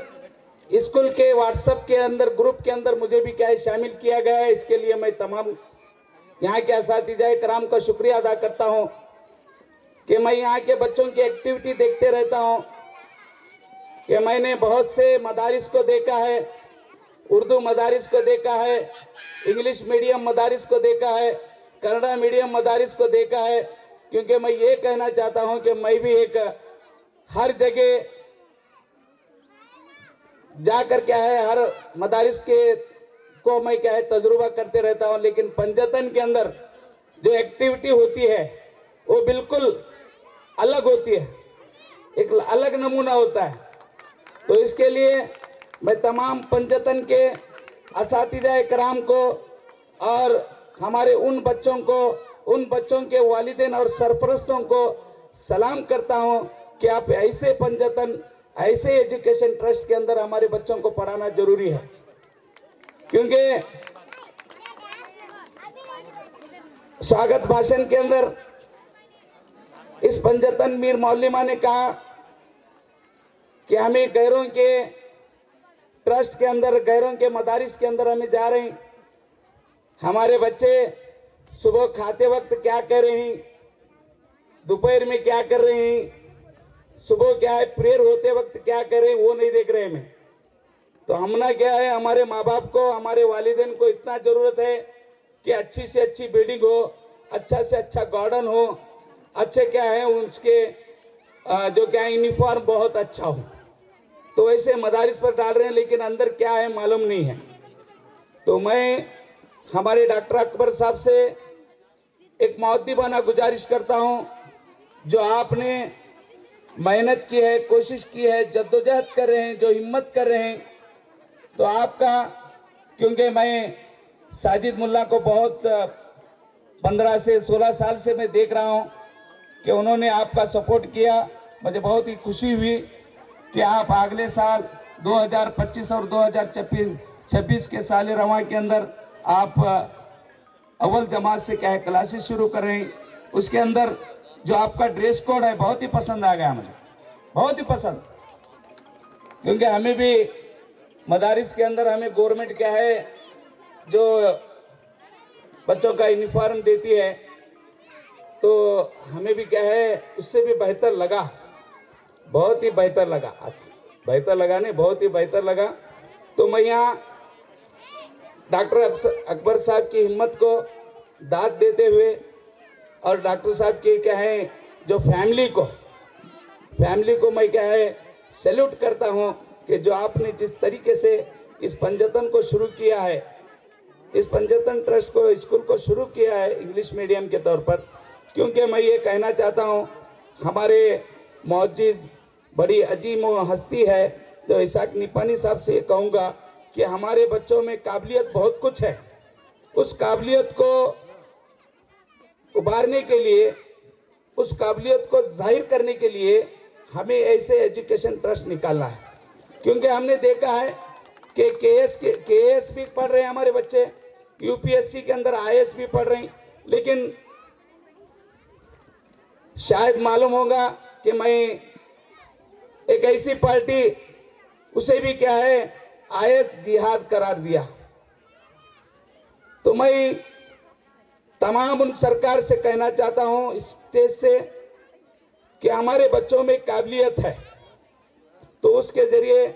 Speaker 7: स्कूल के व्हाट्सएप के अंदर ग्रुप के अंदर मुझे भी क्या है शामिल किया गया है। इसके लिए मैं तमाम यहाँ के असातिज़ा कराम का शुक्रिया अदा करता हूँ कि मैं यहाँ के बच्चों की एक्टिविटी देखते रहता हूँ कि मैंने बहुत से मदारिस को देखा है, उर्दू मदारिस को देखा है, इंग्लिश मीडियम मदारिस को देखा है, कन्नड़ा मीडियम मदारिस को देखा है, क्योंकि मैं ये कहना चाहता हूँ कि मैं भी एक हर जगह जाकर क्या है हर मदारिस के को मैं क्या है तजुर्बा करते रहता हूँ, लेकिन पंजतन के अंदर जो एक्टिविटी होती है वो बिल्कुल अलग होती है। एक अलग नमूना होता है। तो इसके लिए मैं तमाम पंजतन के असातिज़ा इकराम को और हमारे उन बच्चों के वालिदैन और सरपरस्तों को सलाम करता हूं कि आप ऐसे पंजतन, ऐसे एजुकेशन ट्रस्ट के अंदर हमारे बच्चों को पढ़ाना जरूरी है। क्योंकि स्वागत भाषण के अंदर इस पंजतन मीर मौलिमा ने कहा कि हमें गैरों के ट्रस्ट के अंदर, गैरों के मदारिस के अंदर हमें जा रहे हैं। हमारे बच्चे सुबह खाते वक्त क्या कर रहे हैं, दोपहर में क्या कर रहे हैं, सुबह क्या है प्रेयर होते वक्त क्या कर रहे हैं, वो नहीं देख रहे हैं। तो हमने क्या है, हमारे माँ बाप को, हमारे वालिदैन को इतना जरूरत है कि अच्छी से अच्छी बिल्डिंग हो, अच्छा से अच्छा गार्डन हो, अच्छे क्या है उसके जो क्या यूनिफॉर्म बहुत अच्छा हो। तो वैसे मदारिस पर डाल रहे हैं, लेकिन अंदर क्या है मालूम नहीं है। तो मैं हमारे डॉक्टर अकबर साहब से एक मुअद्दिबाना गुजारिश करता हूं, जो आपने मेहनत की है, कोशिश की है, जद्दोजहद कर रहे हैं, जो हिम्मत कर रहे हैं, तो आपका, क्योंकि मैं साजिद मुल्ला को बहुत 15 से 16 साल से मैं देख रहा हूं कि उन्होंने आपका सपोर्ट किया। मुझे बहुत ही खुशी हुई कि आप अगले साल 2025 और 2026 के साल रवा के अंदर आप अव्वल जमात से क्या है क्लासेस शुरू कर रहे हैं। उसके अंदर जो आपका ड्रेस कोड है बहुत ही पसंद आ गया मुझे, बहुत ही पसंद। क्योंकि हमें भी मदारिस के अंदर हमें गवर्नमेंट क्या है जो बच्चों का यूनिफॉर्म देती है, तो हमें भी क्या है उससे भी बेहतर लगा, बहुत ही बेहतर लगा, बेहतर लगा नहीं, बहुत ही बेहतर लगा। तो मैं यहाँ डॉक्टर अकबर साहब की हिम्मत को दाद देते हुए और डॉक्टर साहब की क्या है जो फैमिली को मैं क्या है सैल्यूट करता हूँ कि जो आपने जिस तरीके से इस पंजतन को शुरू किया है, इस पंजतन ट्रस्ट को, स्कूल को शुरू किया है इंग्लिश मीडियम के तौर पर। क्योंकि मैं ये कहना चाहता हूँ, हमारे मौजिज़ बड़ी अजीम हस्ती है जो इसाक निपानी साहब से ये कहूँगा कि हमारे बच्चों में काबिलियत बहुत कुछ है। उस काबिलियत को उभारने के लिए, उस काबिलियत को जाहिर करने के लिए हमें ऐसे एजुकेशन ट्रस्ट निकालना है। क्योंकि हमने देखा है कि केएस भी पढ़ रहे हैं हमारे बच्चे, यूपीएससी के अंदर आईएएस भी पढ़ रहे हैं, लेकिन शायद मालूम होगा कि मैं एक ऐसी पार्टी, उसे भी क्या है आईएएस जिहाद करार दिया। तो मैं तमाम उन सरकार से कहना चाहता हूं इस स्टेज से कि हमारे बच्चों में काबिलियत है, तो उसके जरिए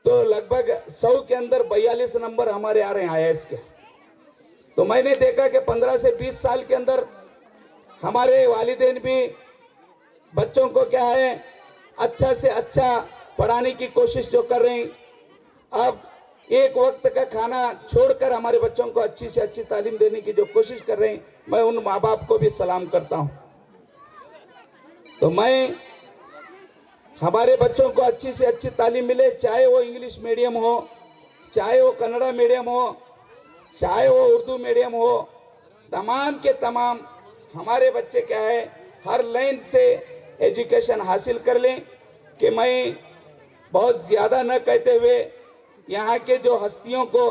Speaker 7: तो लगभग 100 के अंदर 42 नंबर हमारे आ रहे हैं आईएएस के। तो मैंने देखा कि 15 से 20 साल के अंदर हमारे वालिदैन भी बच्चों को क्या है अच्छा से अच्छा पढ़ाने की कोशिश जो कर रहे हैं। अब एक वक्त का खाना छोड़कर हमारे बच्चों को अच्छी से अच्छी तालीम देने की जो कोशिश कर रहे हैं, मैं उन माँ बाप को भी सलाम करता हूं। तो मैं हमारे बच्चों को अच्छी से अच्छी तालीम मिले, चाहे वो इंग्लिश मीडियम हो, चाहे वो कन्नड़ा मीडियम हो, चाहे वो उर्दू मीडियम हो, तमाम के तमाम हमारे बच्चे क्या है हर लाइन से एजुकेशन हासिल कर लें। कि मैं बहुत ज़्यादा न कहते हुए यहाँ के जो हस्तियों को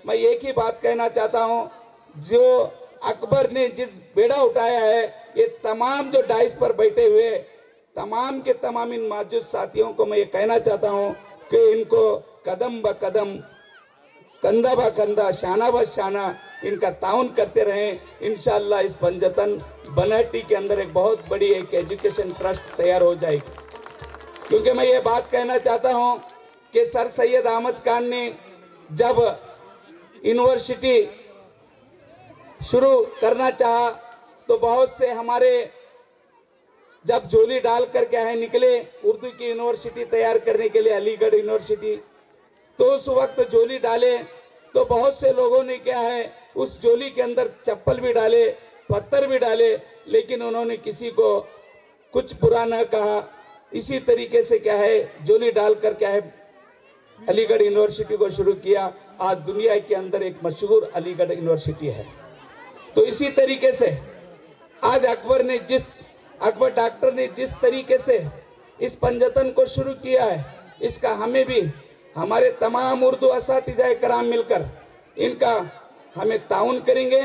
Speaker 7: मैं एक ही बात कहना चाहता हूँ, जो अकबर ने जिस बेड़ा उठाया है, ये तमाम जो डाइस पर बैठे हुए तमाम के तमाम इन मौजूद साथियों को मैं ये कहना चाहता हूँ कि इनको कदम ब कदम, कंधा ब कंधा, शाना ब शाना इनका ताउन करते रहें। इंशाअल्लाह इस पंजतन बनहट्टी के अंदर एक बहुत बड़ी एक एजुकेशन ट्रस्ट तैयार हो जाएगी। क्योंकि मैं ये बात कहना चाहता हूँ कि सर सैयद अहमद खान ने जब यूनिवर्सिटी शुरू करना चाहा, तो बहुत से हमारे जब झोली डाल कर क्या है निकले उर्दू की यूनिवर्सिटी तैयार करने के लिए, अलीगढ़ यूनिवर्सिटी, तो उस वक्त झोली डाले तो बहुत से लोगों ने क्या है उस झोली के अंदर चप्पल भी डाले, पत्थर भी डाले, लेकिन उन्होंने किसी को कुछ बुरा न कहा, इसी तरीके से क्या है जोली डालकर क्या है अलीगढ़ यूनिवर्सिटी को शुरू किया। आज दुनिया के अंदर एक मशहूर अलीगढ़ यूनिवर्सिटी है। तो इसी तरीके से आज अकबर डॉक्टर ने जिस तरीके से इस पंजतन को शुरू किया है, इसका हमें भी हमारे तमाम उर्दू असातिज़ा कराम मिलकर इनका हमें ताउन करेंगे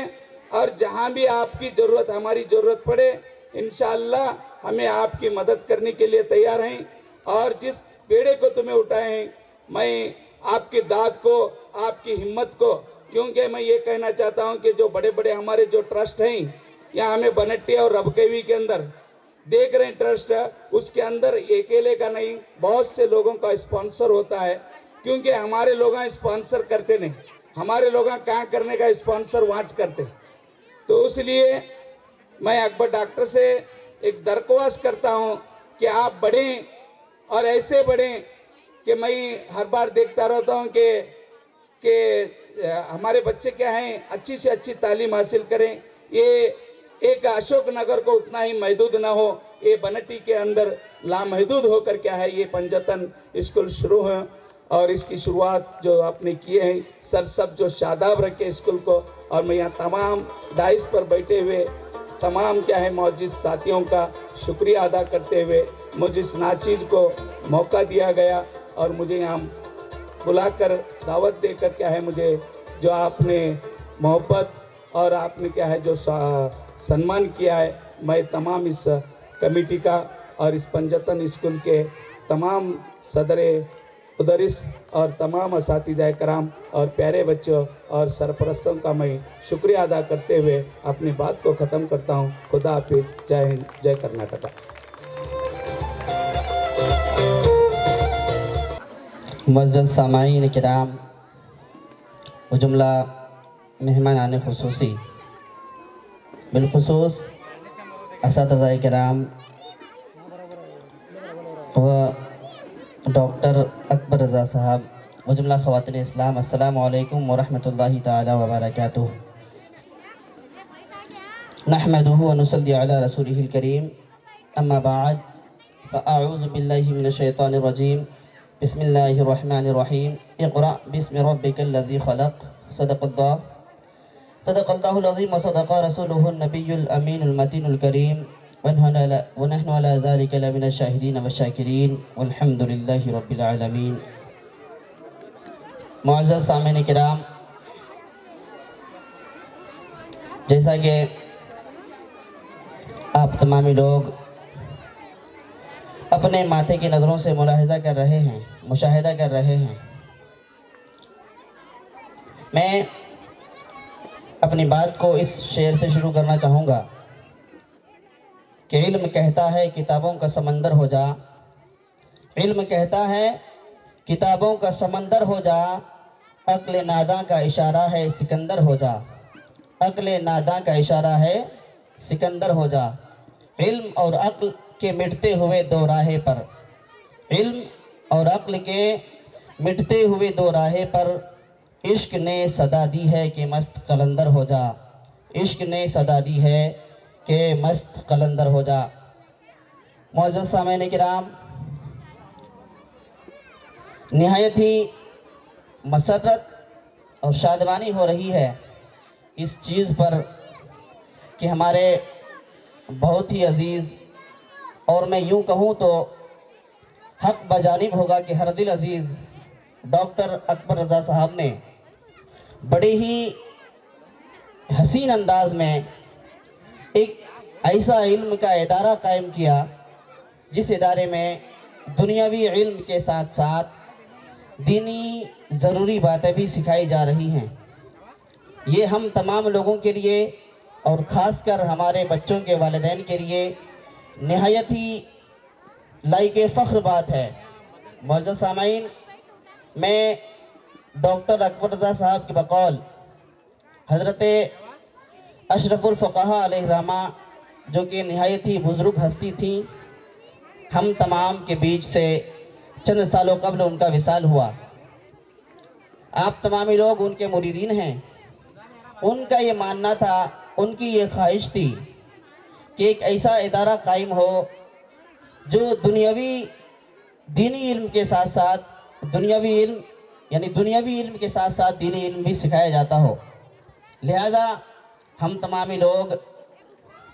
Speaker 7: और जहां भी आपकी ज़रूरत हमारी ज़रूरत पड़े इंशाअल्लाह हमें आपकी मदद करने के लिए तैयार हैं। और जिस बेड़े को तुम्हें उठाए हैं, मैं आपकी दाद को, आपकी हिम्मत को, क्योंकि मैं ये कहना चाहता हूं कि जो बड़े बड़े हमारे जो ट्रस्ट हैं यहाँ हमें बनट्टी और रबकेवी के अंदर देख रहे हैं ट्रस्ट, उसके अंदर अकेले का नहीं बहुत से लोगों का स्पॉन्सर होता है। क्योंकि हमारे लोग स्पॉन्सर करते नहीं, हमारे लोग कहाँ करने का स्पॉन्सर वाच करते। तो इसलिए मैं अकबर डॉक्टर से एक दरख्वास्त करता हूँ कि आप बढ़ें और ऐसे बढ़ें कि मैं हर बार देखता रहता हूँ कि हमारे बच्चे क्या हैं अच्छी से अच्छी तालीम हासिल करें। ये एक अशोक नगर को उतना ही महदूद ना हो, ये बनट्टी के अंदर लामहदूद होकर क्या है ये पंजतन स्कूल शुरू है। और इसकी शुरुआत जो आपने किए हैं सर सब जो शादाब रखे स्कूल को। और मैं यहाँ तमाम डाइस पर बैठे हुए तमाम क्या है मौजूद साथियों का शुक्रिया अदा करते हुए मुझे इस नाचीज़ को मौका दिया गया और मुझे यहाँ बुलाकर दावत देकर क्या है मुझे जो आपने मोहब्बत और आपने क्या है जो सम्मान किया है, मैं तमाम इस कमेटी का और इस पंजतन स्कूल के तमाम सदर मुदरिस और तमाम असातिज़ा कराम और प्यारे बच्चों और सरपरस्तों का मैं शुक्रिया अदा करते हुए अपनी बात को ख़त्म करता हूँ। खुदा हाफिज़। जय हिंद, जय कर्नाटका।
Speaker 4: मुअज़्ज़ज़ सामाईन किराम व जुमला मेहमान खुसूसी बिलखुसूस असातिज़ा किराम व डॉक्टर अकबर रज़ा साहब व जुमला ख़वातीन इस्लाम, अस्सलामु अलैकुम व रहमतुल्लाहि ताला व बरकातुहू। नहमदुहु व नुसल्ली अला रसूलिहिल करीम, अम्मा बअद, फ़अऊज़ु बिल्लाहि मिनश शैतानिर रजीम, बिस्मिल्लाहिर रहमानिर रहीम। इक़रा बिस्मि रब्बिकल लज़ी ख़लक़, सदक़ल्लाहुल अज़ीम व सदक़ रसूलुहुन नबियुल अमीनुल मतीनुल करीम व नहनु अला ज़ालिका लमिनश शाहिदीन व शाकिरीन वल्हम्दुलिल्लाहि रब्बिल आलमीन। मुअज़्ज़ज़ सामीन किराम, जैसा कि आप तमामी लोग अपने माथे की नज़रों से मुलाहिज़ा कर रहे हैं, मुशाहिदा कर रहे हैं, मैं अपनी बात को इस शेर से शुरू करना चाहूँगा कि इल्म कहता है किताबों का समंदर हो जा, इल्म कहता है किताबों का समंदर हो जा, अक्ल नादा का इशारा है सिकंदर हो जा, अक्ल नादा का इशारा है सिकंदर हो जा। इल्म और अक्ल के मिटते हुए दो राहे पर, इल्म और अक्ल के मिटते हुए दो राहे पर, इश्क ने सदा दी है कि मस्त कलंदर हो जा, इश्क ने सदा दी है कि मस्त कलंदर हो जा। मुअज़्ज़ज़ सामीन किराम, निहायत ही मसरत और शादमानी हो रही है इस चीज़ पर कि हमारे बहुत ही अज़ीज़, और मैं यूँ कहूँ तो हक़ बजानिब होगा कि हर दिल अज़ीज़ डॉक्टर अकबर रज़ा साहब ने बड़े ही हसीन अंदाज में एक ऐसा इल्म का इदारा कायम किया जिस इदारे में दुनियावी इल्म के साथ साथ दीनी ज़रूरी बातें भी सिखाई जा रही हैं। ये हम तमाम लोगों के लिए और ख़ासकर हमारे बच्चों के वालिदैन के लिए निहायत ही लायक फ़ख्र बात है। मुअज़्ज़ज़ सामीन, मैं डॉक्टर अकबर रज़ा साहब के बकौल हज़रत अशरफुल फ़ुक़हा अलैहि रहमा, जो कि निहायत ही बुज़ुर्ग हस्ती थी, हम तमाम के बीच से चंद सालों कबल उनका विसाल हुआ। आप तमामी लोग उनके मुरीदीन हैं। उनका ये मानना था, उनकी ये ख्वाहिश थी कि एक ऐसा इदारा कायम हो जो दुनियावी दीनी इल्म के साथ साथ दुनियावी इल्म यानी दुनियावी इल्म के साथ साथ दीनी इल्म भी सिखाया जाता हो। लिहाजा हम तमामी लोग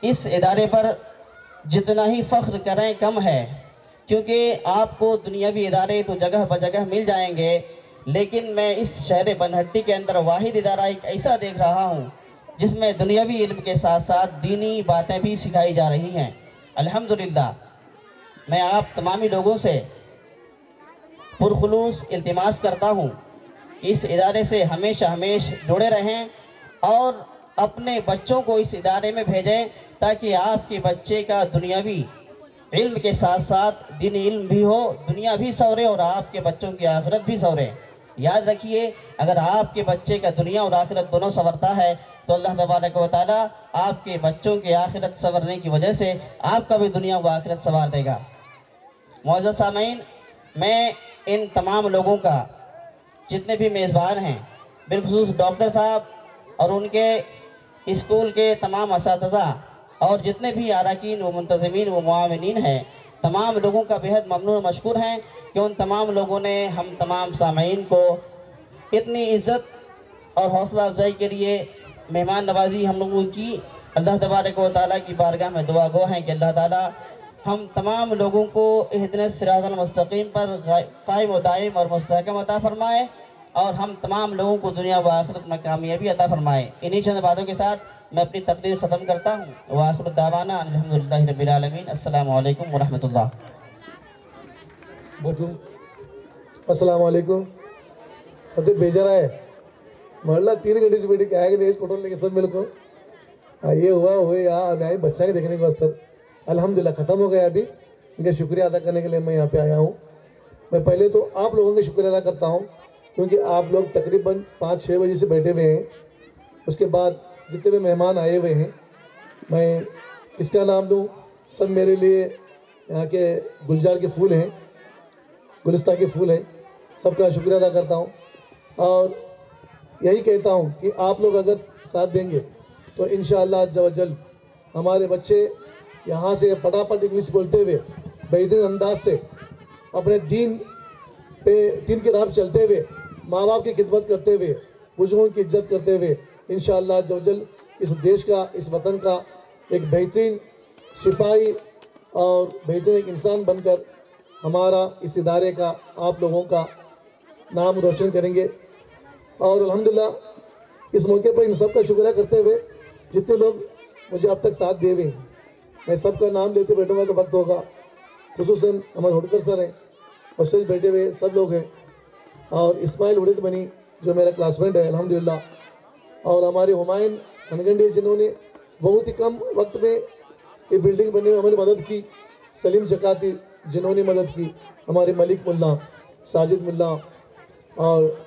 Speaker 4: इस इदारे पर जितना ही फ़ख्र करें कम है, क्योंकि आपको दुनियावी इदारे तो जगह ब जगह मिल जाएंगे, लेकिन मैं इस शहर बनहट्टी के अंदर वाहिद इदारा एक ऐसा देख रहा हूँ जिसमें दुनियावी इल्म के साथ साथ दीनी बातें भी सिखाई जा रही हैं। अल्हम्दुलिल्लाह, मैं आप तमामी लोगों से पुरखुलूस इल्तिमास करता हूँ कि इस इदारे से हमेशा जुड़े रहें और अपने बच्चों को इस इदारे में भेजें, ताकि आपके बच्चे का दुनियावी इल्म के साथ साथ दीनी इल्म भी हो, दुनिया भी संवरे और आपके बच्चों की आखिरत भी संवरे। याद रखिए, अगर आपके बच्चे का दुनिया और आखिरत दोनों संवरता है तो अल्लाह तबारक व तआला आपके बच्चों की आखिरत संवरने की वजह से आपका भी दुनिया व आखिरत संवार देगा। मौजूद सामीन, मैं इन तमाम लोगों का, जितने भी मेज़बान हैं, बिलखुसूस डॉक्टर साहब और उनके स्कूल के तमाम असातिज़ा और जितने भी अरकान व मुंतज़मीन व मुआविनीन हैं, तमाम लोगों का बेहद ममनून और मशकूर हैं कि उन तमाम लोगों ने हम तमाम सामीन को इतनी इज़्ज़त और हौसला अफजाई के लिए मेहमान नवाजी हम लोगों की। अल्लाह तबारक व तआला की बारगाह में दुआ गो हैं कि अल्लाह ताला हम तमाम लोगों को इहदिनस सिरातल मुस्तकीम पर कायम व दायम और मुस्तहकम अता फरमाए और हम तमाम लोगों को दुनिया व आखिरत में कामयाबी अता फरमाए। इन्हीं चंद बातों के साथ मैं अपनी तकरीर ख़त्म करता हूँ। व आखिर दावाना अल्हम्दुलिल्लाहि रब्बिल आलमीन। अस्सलामु अलैकुम व रहमतुल्लाह।
Speaker 8: अस्सलाम वालेकुम। अरे बेचारा है मरला 3 घंटे से बैठे क्या है कि नहीं, इस फोटो लेके सब मिल को ये हुए यार मैं बच्चा के देखने के वास्ते अल्हम्दुलिल्लाह ख़त्म हो गया। अभी इनका शुक्रिया अदा करने के लिए मैं यहाँ पे आया हूँ। मैं पहले तो आप लोगों का शुक्रिया अदा करता हूँ, क्योंकि आप लोग तकरीबन 5-6 बजे से बैठे हुए हैं। उसके बाद जितने भी मेहमान आए हुए हैं, मैं किसका नाम लूँ, सब मेरे लिए यहाँ के गुलजार के फूल हैं, गुलिस्ता के फूल हैं, सबका शुक्रिया अदा करता हूँ। और यही कहता हूँ कि आप लोग अगर साथ देंगे तो इंशाअल्लाह अज़्ज़ व जल हमारे बच्चे यहाँ से फटाफट इंग्लिश बोलते हुए बेहतरीन अंदाज से अपने दीन की राह चलते हुए, माँ बाप की खिदमत करते हुए, बुजुर्गों की इज्जत करते हुए इंशाअल्लाह अज़्ज़ व जल इस देश का, इस वतन का एक बेहतरीन सिपाही और बेहतरीन एक इंसान बनकर हमारा इस इदारे का, आप लोगों का नाम रोशन करेंगे। और अल्हम्दुलिल्लाह इस मौके पर इन सब का शुक्रिया करते हुए जितने लोग मुझे अब तक साथ दिए हुए हैं, मैं सबका नाम लेते बैठूंगा तो वक्त होगा। खुसूसन हमारे हुडकर सर हैं, हॉस्टल बैठे हुए सब लोग हैं, और इस्माइल उड़िद बनी जो मेरा क्लासमेट है अल्हम्दुलिल्लाह, और हमारे हुमायूं हनगंडी जिन्होंने बहुत ही कम वक्त में ये बिल्डिंग बनने में हमारी मदद की, सलीम जकाती जिन्होंने मदद की, हमारे मलिक मुल्ला, साजिद मुल्ला और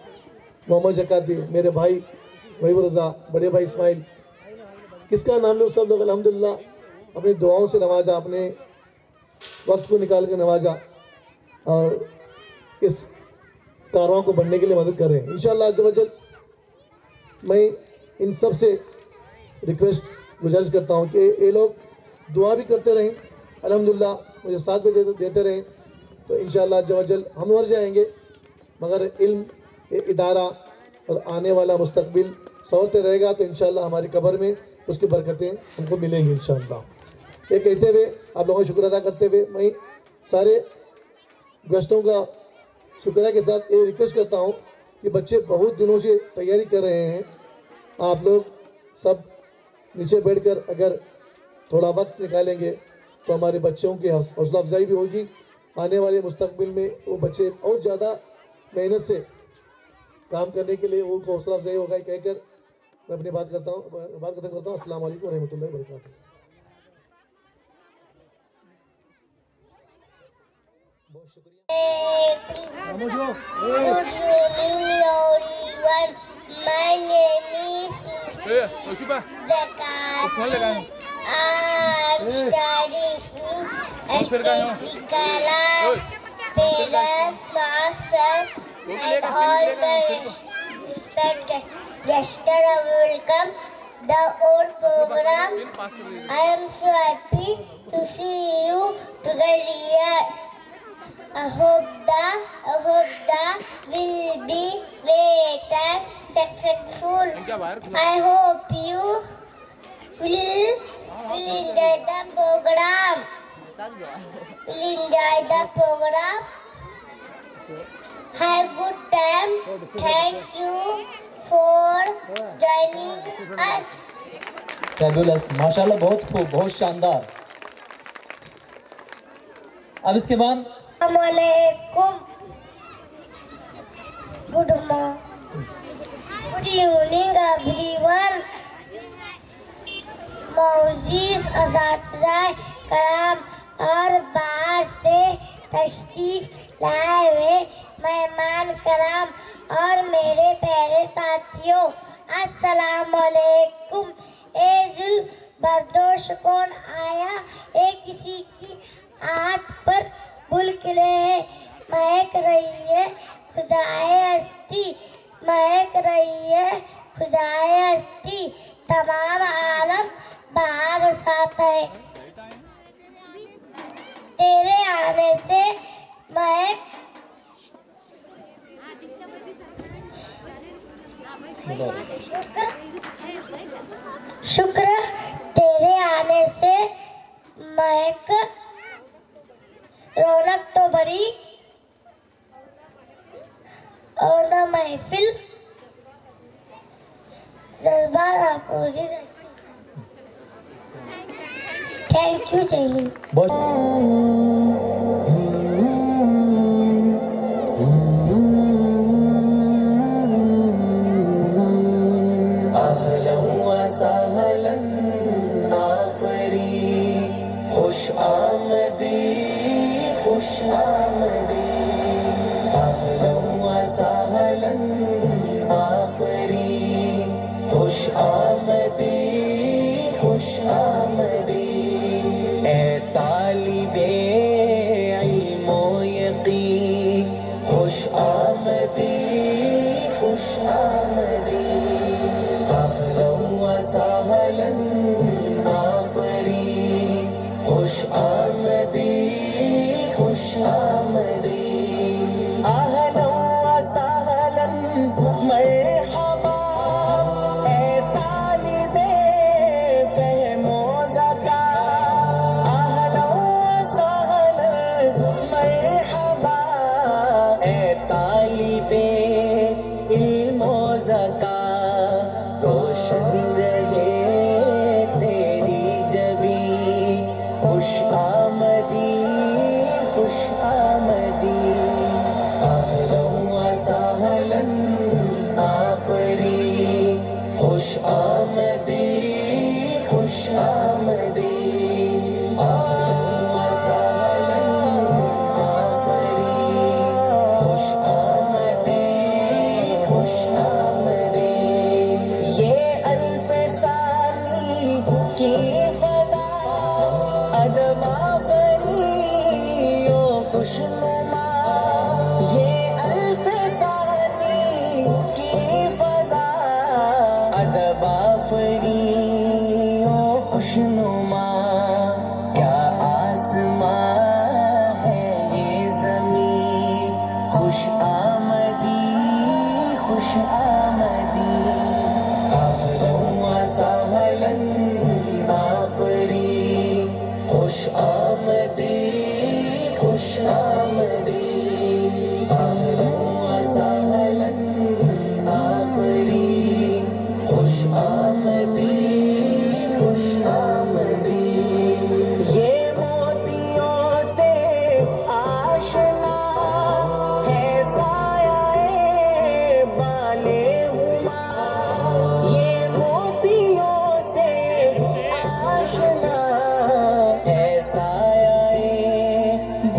Speaker 8: मोहम्मद जकाती, मेरे भाई वहीब रज़ा, बड़े भाई इस्माइल, किसका नाम लो, सब लोग अल्हम्दुलिल्लाह अपनी दुआओं से नवाजा, अपने वक्त को निकाल कर नवाजा और इस कारवां को बढ़ने के लिए मदद कर रहे हैं। इंशाअल्लाह अज़्ज़ व जल मैं इन सब से रिक्वेस्ट गुजारिश करता हूँ कि ये लोग दुआ भी करते रहें, अल्हम्दुलिल्लाह मुझे साथ भी देते रहें, तो इंशाअल्लाह अज़्ज़ व जल हम मर जाएंगे मगर इल्म इदारा और आने वाला मुस्तकबिल संवरते रहेगा, तो इंशाअल्लाह हमारी कब्र में उसकी बरकतें हमको मिलेंगी इंशाअल्लाह। ये कहते हुए, आप लोगों का शुक्र अदा करते हुए, मैं सारे गेस्टों का शुक्रिया के साथ ये रिक्वेस्ट करता हूँ कि बच्चे बहुत दिनों से तैयारी कर रहे हैं, आप लोग सब नीचे बैठकर अगर थोड़ा वक्त निकालेंगे तो हमारे बच्चों की हौसला अफजाई भी होगी, आने वाले मुस्तकबिल में वो बच्चे और ज़्यादा मेहनत से काम करने के लिए वो हौसला अफजाई होगा। कहकर मैं अपनी बात खत्म करता हूँ। अस्सलाम वालेकुम व रहमतुल्लाहि व बरकातुहू। बहुत शुक्रिया।
Speaker 2: Welcome the old program. I am so happy to see you together here. I hope the will be great and successful. I hope you will enjoy the program. Have good time. Thank you for joining us.
Speaker 1: Fabulous, माशाल्लाह, बहुत खूब, बहुत शानदार। अब इसके बाद
Speaker 2: Assalamualaikum. Good evening everyone. मौजूद असातिज़ा कराम और बाहर से तशरीफ लाए हुए मेहमान कराम और मेरे प्यारे साथियों, अस्सलामुअलैकुम। एजुल बर्दोश कौन आया किसी की आँख पर बुल खिले महक रही है खुदाए हस्ती, महक रही है खुदाए हस्ती, तमाम आलम बाहर साथ है। तेरे आने से महक शुक्र तेरे आने से महक रौनक तो बड़ी और न महफिल दरबार आपको। थैंक यू जैली।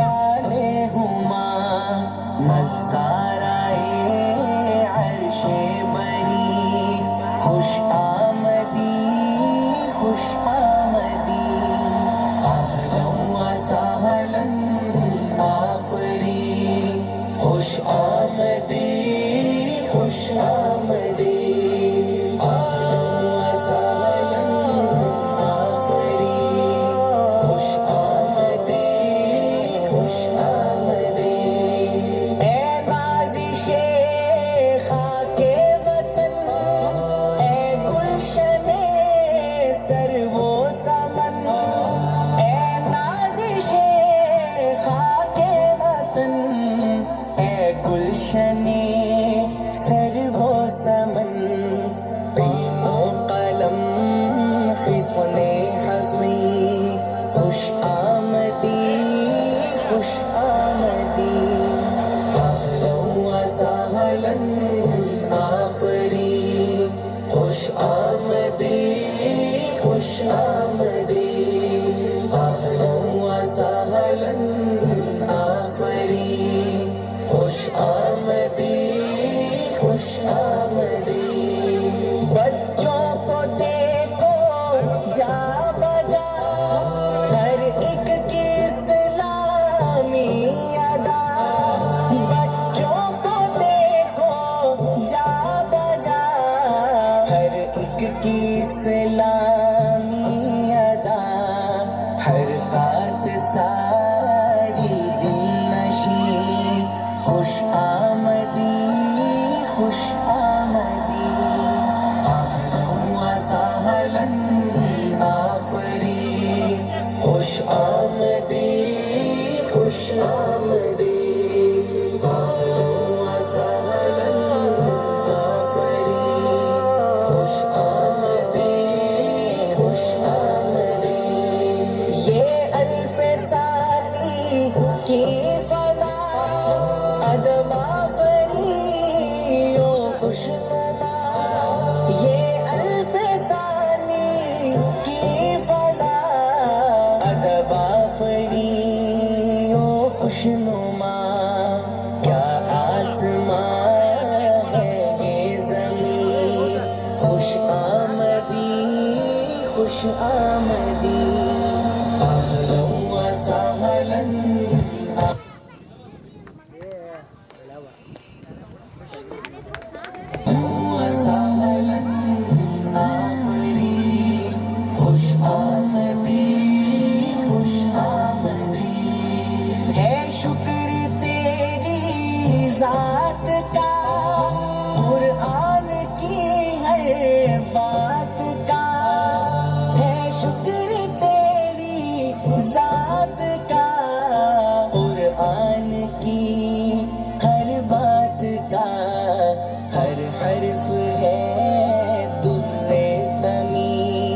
Speaker 9: बाले हुमा रोशने सरवो समन क़ीमो कलम हिस्ने हज़मी खुश आमदी अहलन व सहलन आफरी खुश आमदी अहलन व सहलन आफरी खुश आमदी बच्चों को देखो जा बजा हर एक की इस्लामी अदा बच्चों को देखो जा बजा हर एक की इस्लामी अदा हर बात सारी दिल नशी खुश आमदी अहलन व सहलन आफरी खुश आमदी अहलन व सहलन आफरी खुश आमदी ये अल्फ़े साली की फ़ज़ा अदबा खुशनुमा ये अल्फ़े साली की फ़ज़ा अदबा फरी ओ खुशनुमा क्या आसमां है ये ज़मीं खुश आमदी अहलन व सहलन है शुक्र तेरी ज़ात का कुरान की हर बात का है शुक्र तेरी ज़ात का कुरान की हर बात का हर हर्फ है दुर्रे ज़मीं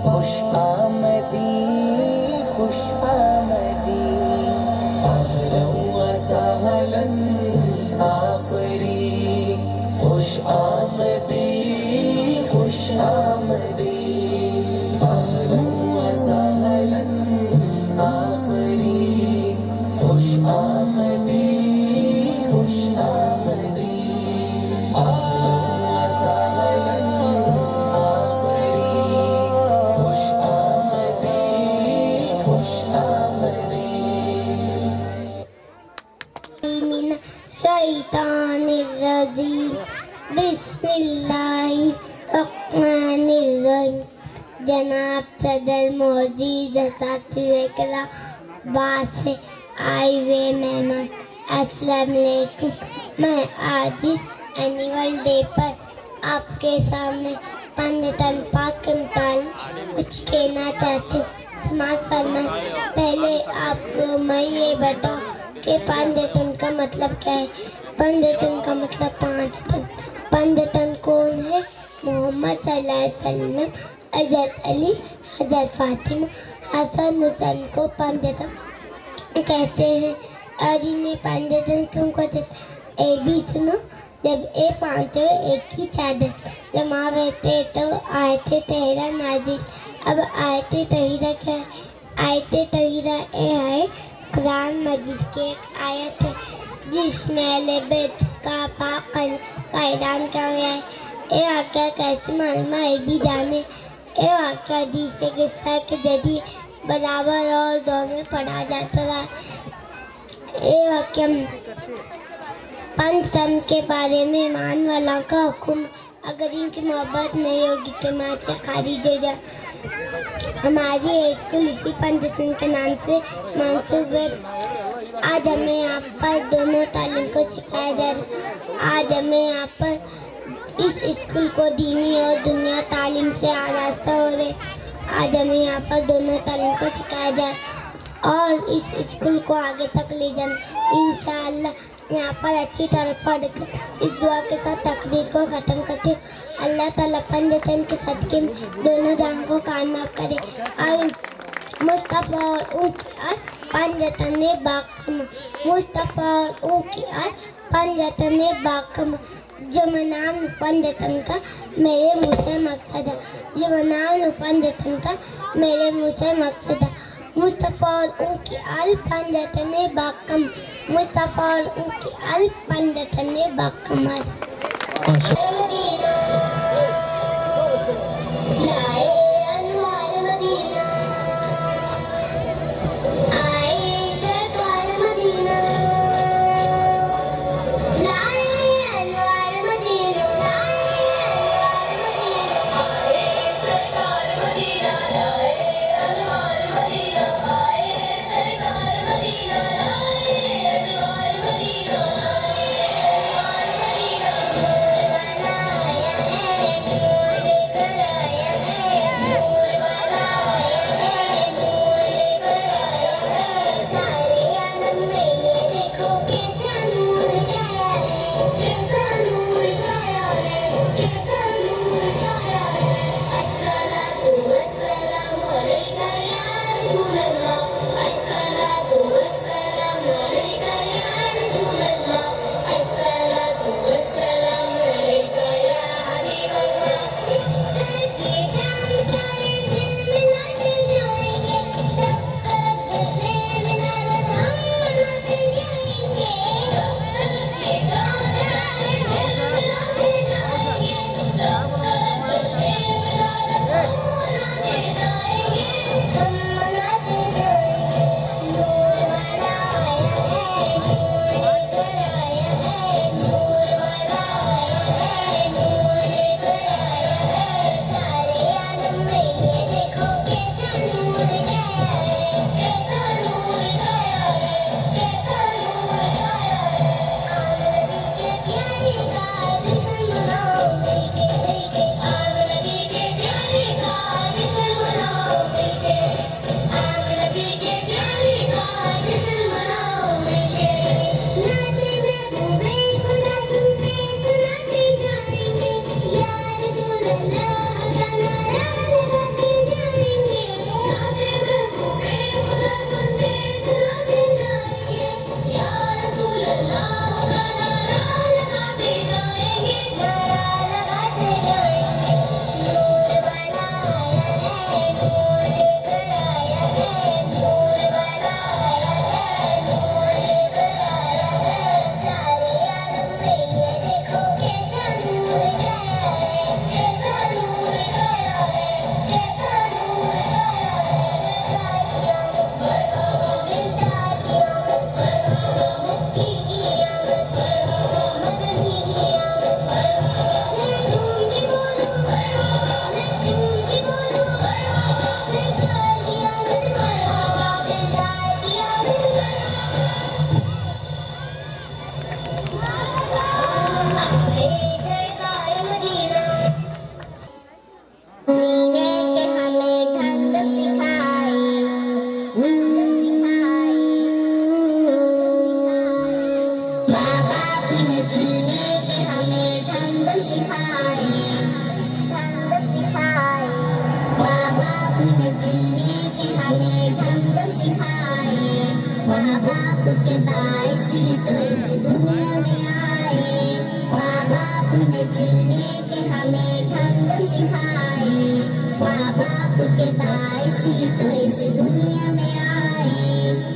Speaker 9: खुश आमदी अहलन व सहलन आफरी खुश आमदी अहलन व सहलन आफरी खुश आमदी
Speaker 2: बिस्मिल्लाहिर्रहमानिर्रहीम। जनाब सदर मोअज़्ज़िज़ असातिज़े बात से आए हुए मेहमान अस्सलाम वालेकुम। मैं आज इस एनुअल डे पर आपके सामने पंडितन पाक के मुताबिक कुछ कहना चाहती हूँ। समाज फरमाएं। पहले आपको मैं ये बताऊँ कि पंडितन का मतलब क्या है। पंडितन का मतलब 5 तन। पंडितन कौन है? मोहम्मद सल्लल्लाहु अलैहि वसल्लम, हज़रत अली, हज़रत फातिमा, हसन हुसैन को पंडितन कहते हैं। और इन्हें पंडितन क्यों कहते हैं? ए भी सुनो। जब ये पांचों एक ही चादर जमा रहते तो आयते तहरा नाजिल। अब आयते तहरा क्या है? आयते तहरा ये है कुरान मजीद की एक आयत है जिसमें अहले बैत का पाक का ऐलान किया गया है। ये वाक़या कैसे मालूम है भी जाने। ये वाक़या हदीस के किस्सा के जरिए बराबर और दौर में पढ़ा जाता रहा। ये वाक़या पंचतन के बारे में ईमान वाला का हुक्म अगर इनकी मोहब्बत नहीं होगी तो माँ से खारिज हो जाए। हमारी स्कूल इसी पंचतन के नाम से मंसूब है। आज हमें यहाँ पर दोनों तालीम को सिखाया जा रहा है। आज हमें यहाँ पर इस स्कूल को दीनी और दुनिया तालीम से आरास्ता हो रहे। आज हमें यहाँ पर दोनों तालीम को सिखाया जा रहा है और इस स्कूल को आगे तक ले जाना इंशाअल्लाह। यहाँ पर अच्छी तरह पढ़कर इस दुआ के साथ तकरीर को ख़त्म करती हूँ। अल्लाह ताला पंजतन के सदक़े में दोनों जान को कामयाब करे। आमीन। मुस्तफ़ा और उनकी आज पंजतन बाकम, मुस्तफ़ा और उनकी आज पंजतन बाकम। जो मनाम पंजतन का मेरे मुँह से मकसद है, जो मनाम पंजतन का मेरे मुँह से मकसद है। मुस्तफ़ा और उनकी आल पंजतन बाकम, मुस्तफ़ा और उनकी आल पंजतन बाकम।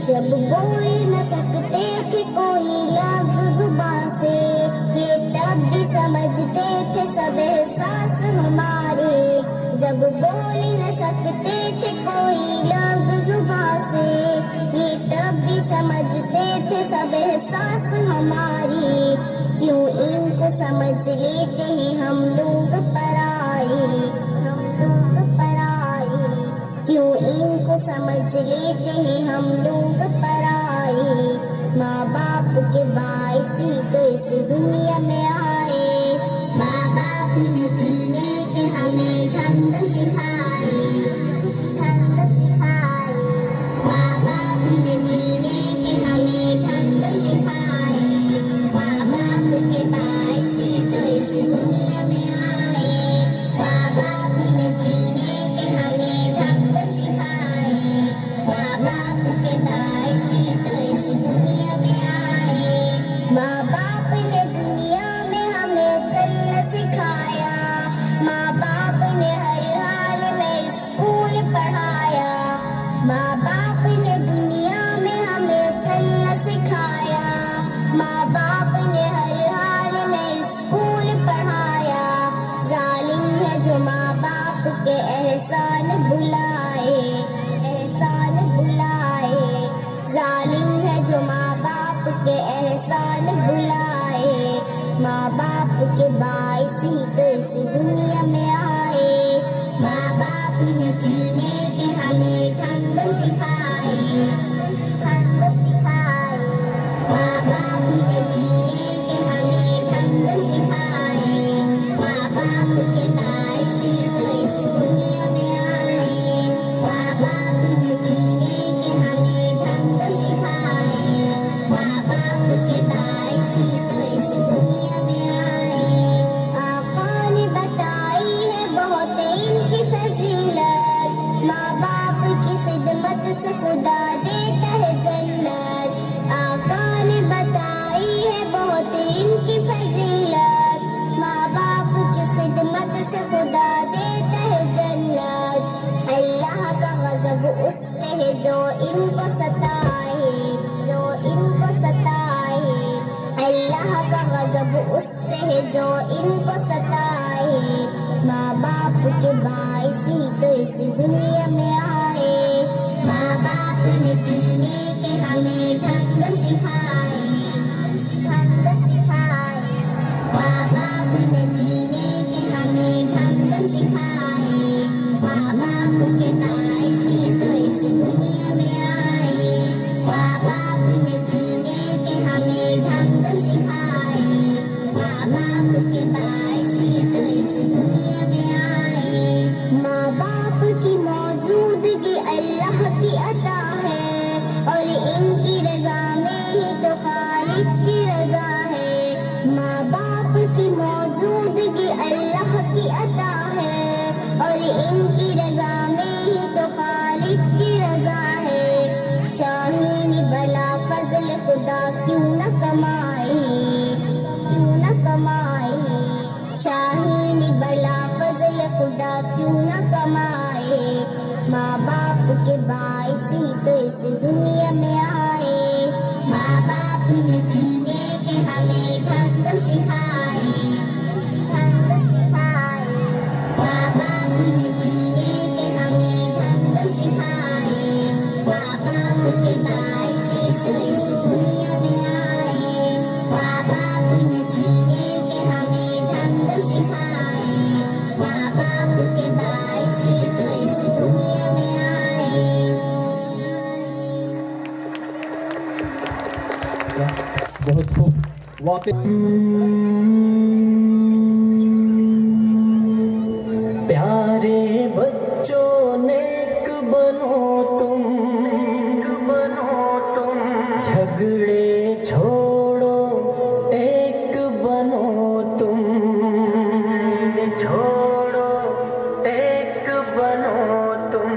Speaker 2: जब बोल न सकते थे कोई लफ्ज़ जुबान से, ये तब भी समझते थे सब एहसास हमारे। जब बोल न सकते थे कोई लफ्ज़ जुबान से, ये तब भी समझते थे सब एहसास हमारे। क्यों इनको समझ लेते हैं हम लोग पराए, क्यों इनको समझ लेते हैं हम लोग पराए। माँ बाप के बाइस ही तो इस दुनिया में आए। माँ बाप ने जीने के हमें ढंग सिखाए, माँ बाप ने जीने के हमें ढंग सिखाए। बुलाए, माँ बाप के बाइस ही तो इस दुनिया में आए। माँ बाप ने जीने के हमें ढंग सिखाए, माँ बाप ने जीने के हमें ढंग सिखाए। माँ बाप के बाइस ही तो इस दुनिया में आए। माँ बाप ने जीने के हमें ढंग सिखाए। माँ बाप के बाइस ही तो इस दुनिया में आए। आका ने बताई है बहुत इनकी फजीलत, माँ बाप की खिदमत से खुदा देता है जन्नत। आका ने बताई है बहुत इनकी फजीलत, माँ बाप की खिदमत से खुदा देता है जन्नत। अल्लाह का गज़ब उस पे है जो इनको सताए, जो इनको सताए। अल्लाह का गज़ब उस पे है जो इनको सताए। माँ बाप के बाइस ही तो इस दुनिया में आए। माँ बाप ने जीने के हमें ढंग सिखाए, ढंग सिखाए। माँ बाप ने जीने के हमें ढंग सिखाए। माँ बाप के बाइस ही तो इस दुनिया में आए। माँ बाप ने जीने के हमें ढंग सिखाए। माँ बाप के बाइस ही तो इस दुनिया में आए। माँ बाप की मौजूदगी अल्लाह की अता है, और इनकी रजा में ही तो खालिक की रजा है। माँ बाप की मौजूदगी अल्लाह की अता है, और इनकी रजा में ही तो खालिक की रजा है। शाहीन भला फजल खुदा क्यों न कमाए, क्यों न कमाए। शाहीन भला फजल खुदा क्यों न कमाए। माँ बाप के बाइस ही तो इस दुनिया में आए। माँ बाप ने जीने के हमें ढंग सिखाए, ढंग सिखाए। माँ बाप ने जीने के हमें ढंग सिखाए। माँ बाप के बाइस ही तो इस दुनिया में आए। माँ बाप ने जीने के हमें ढंग सिखाए। माँ बाप के बाइस ही तो इस दुनिया में आए।
Speaker 1: बहुत खूब वाकई
Speaker 9: प्यारे बच्चों नेक बनो तुम, झगड़े छोड़ो एक बनो तुम, छोड़ो एक बनो तुम।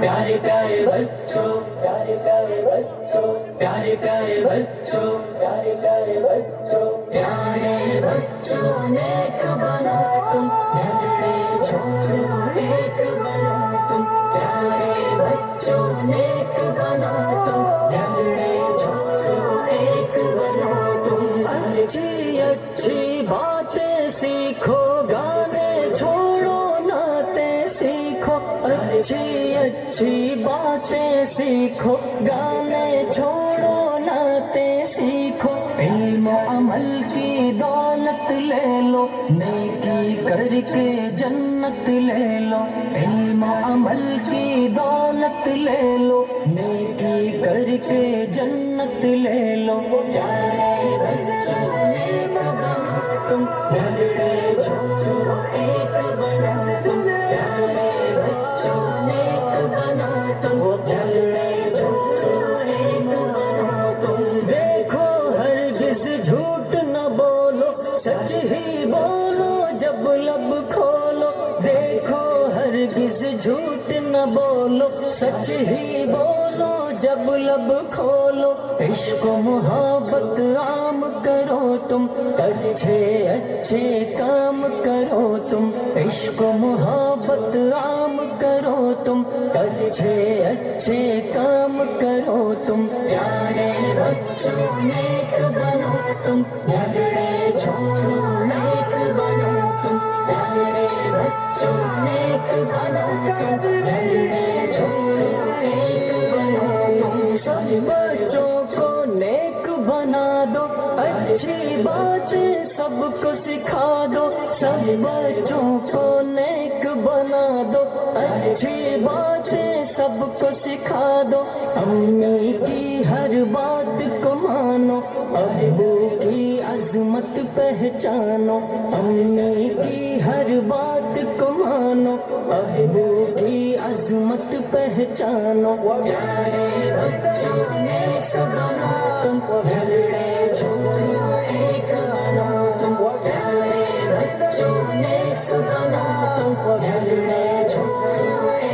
Speaker 9: प्यारे प्यारे बच्चों, प्यारे प्यारे बच्चों, प्यारे प्यारे बच्चों, प्यारे प्यारे बच्चों, प्यारे बच्चों नेक बनो तुम, झगड़े छोड़ो एक बनो तुम। प्यारे बच्चों नेक बनो तुम, झगड़े छोड़ो एक बनो तुम। अच्छी अच्छी बातें सीखो, गाने छोड़ो नाते सीखो। अच्छी अच्छी बातें सीखो, गाने छोड़ो नाते सीखो। इल्म अमल की दौलत ले लो, नेकी करके जन्नत ले लो। इल्म अमल की दौलत ले लो, नेकी करके जन्नत ले लो। प्यारे बच्चों नेक बनो तुम, झगड़े छोड़ो एक बनो तुम। प्यारे बच्चों नेक बनो तुम, झगड़े छोड़ो एक बनो तुम। देखो हरगिज़ झूठ न बोलो, सच ही बोलो जब लब खोलो। देखो हरगिज़ झूठ न बोलो, सच ही बोलो जब लब खोलो। इश्क मोहब्बत आम करो तुम, अच्छे अच्छे काम करो तुम। इश्क मोहब्बत आम करो तुम, अच्छे अच्छे काम करो तुम। प्यारे बच्चों नेक बनो तुम, झगड़े छोड़ो नेक बनो तुम। प्यारे बच्चों नेक बनो तुम, झगड़े छोड़ो एक बनो तुम। सब बच्चों को नेक बना दो, अच्छी बातें सबको सिखा दो, सब बच्चों को नेक बना दो, अच्छी बातें सबको सिखा दो, अम्मी की हर बात को मानो, अब्बू की अजमत पहचानो, अम्मी की हर बात को मानो, अब्बू की अजमत पहचानो। प्यारे बच्चों नेक बनो तुम, झगड़े छोड़ो एक बनो तुम, प्यारे बच्चों नेक बनो तुम, झगड़े छोड़ो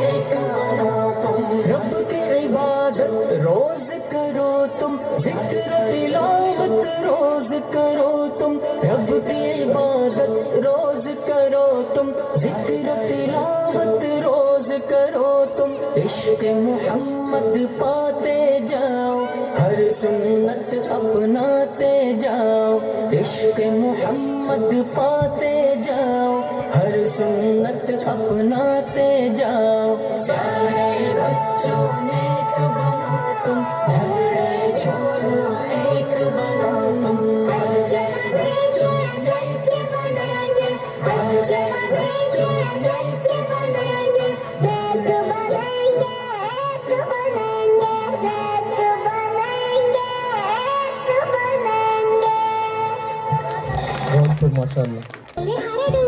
Speaker 9: एक बनो तुम। रब की इबादत रोज करो तुम, जिक्र तिलावत रोज करो तुम, रब की इबादत रोज करो तुम, जिक्र तिलावत रोज करो तुम, इश्क मोहम्मद पाते जाओ, हर सुन्नत अपनाते जाओ, इश्क मोहम्मद पाते जाओ, हर सुन्नत अपनाते जाओ। सारे बच्चों नेक बनो तुम, झगड़े छोड़ो एक बनो तुम, बच्चे बच्चे बनाएंगे, बच्चे बच्चे बनाएंगे, एक बनेंगे, एक बनेंगे, एक बनेंगे, एक बनेंगे।
Speaker 1: बहुत खूब माशाल्लाह।
Speaker 2: ಹರಡು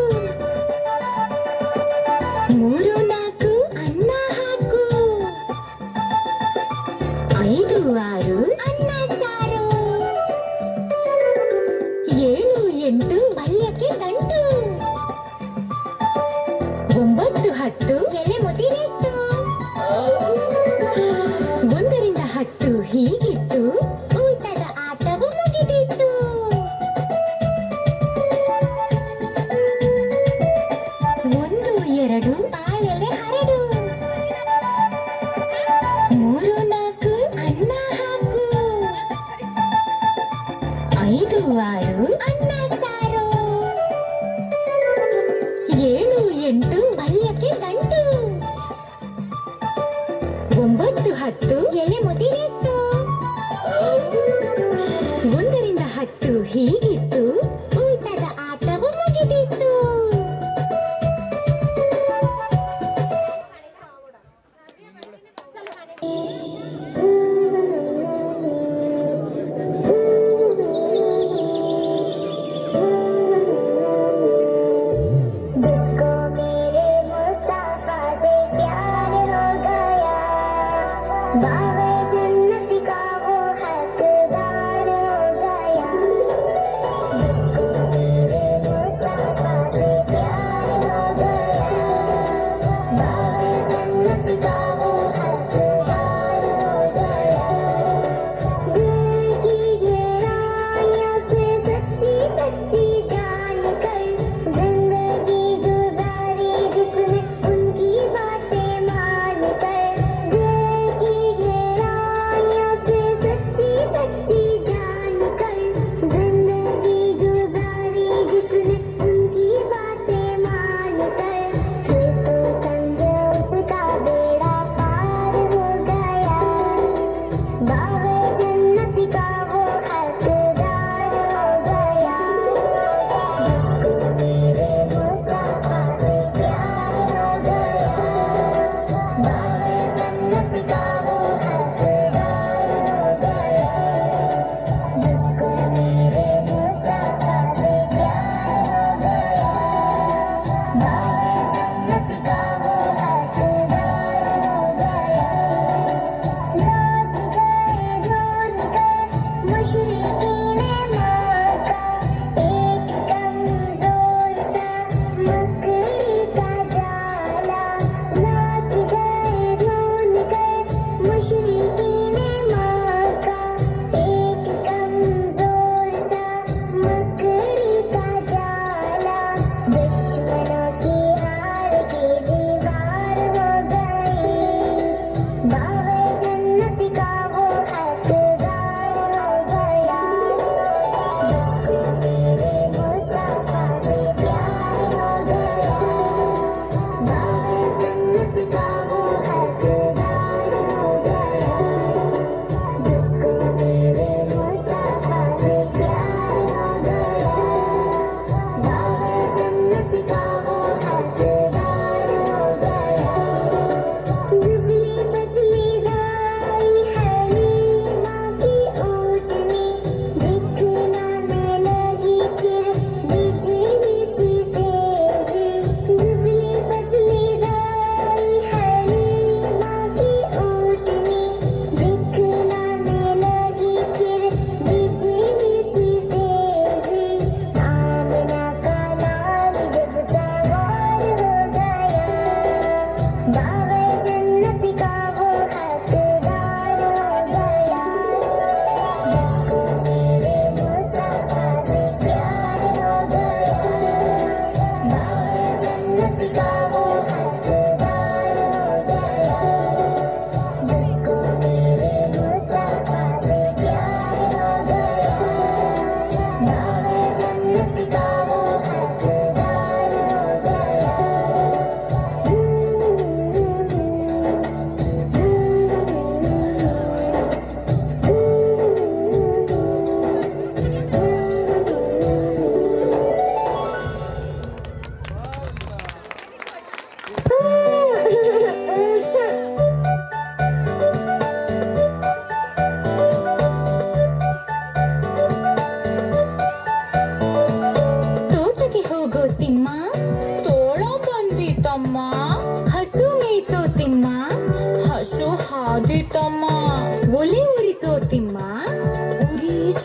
Speaker 2: ಮೂರು ನಾಲ್ಕು ಅನ್ನ ಹಾಕು, 5 6 ಅನ್ನ ಸಾರು, 7 8 ಪಲ್ಯಕ್ಕೆ ಗಂಟು, 9 10 ಎಲೆ ಮುದಿರಿತ್ತು, 1 ರಿಂದ 10 ಹೀಗಿತ್ತು, ಊಟದ ಆಟವು ಮುಗಿದಿತ್ತು. 1 2 ಬಾಳೆಲೆ ಹರಡು, 3 4 ಅನ್ನ ಹಾಕು, 5 6 ಅನ್ನ ಸಾರು, 7 8 ಪಲ್ಯಕ್ಕೆ ಗಂಟು, 9 10 ಎಲೆ ಮುದಿರಿತ್ತು, 1 ರಿಂದ 10 ಹೀಗಿತ್ತು, ಊಟದ ಆಟವು ಮುಗಿದಿತ್ತು.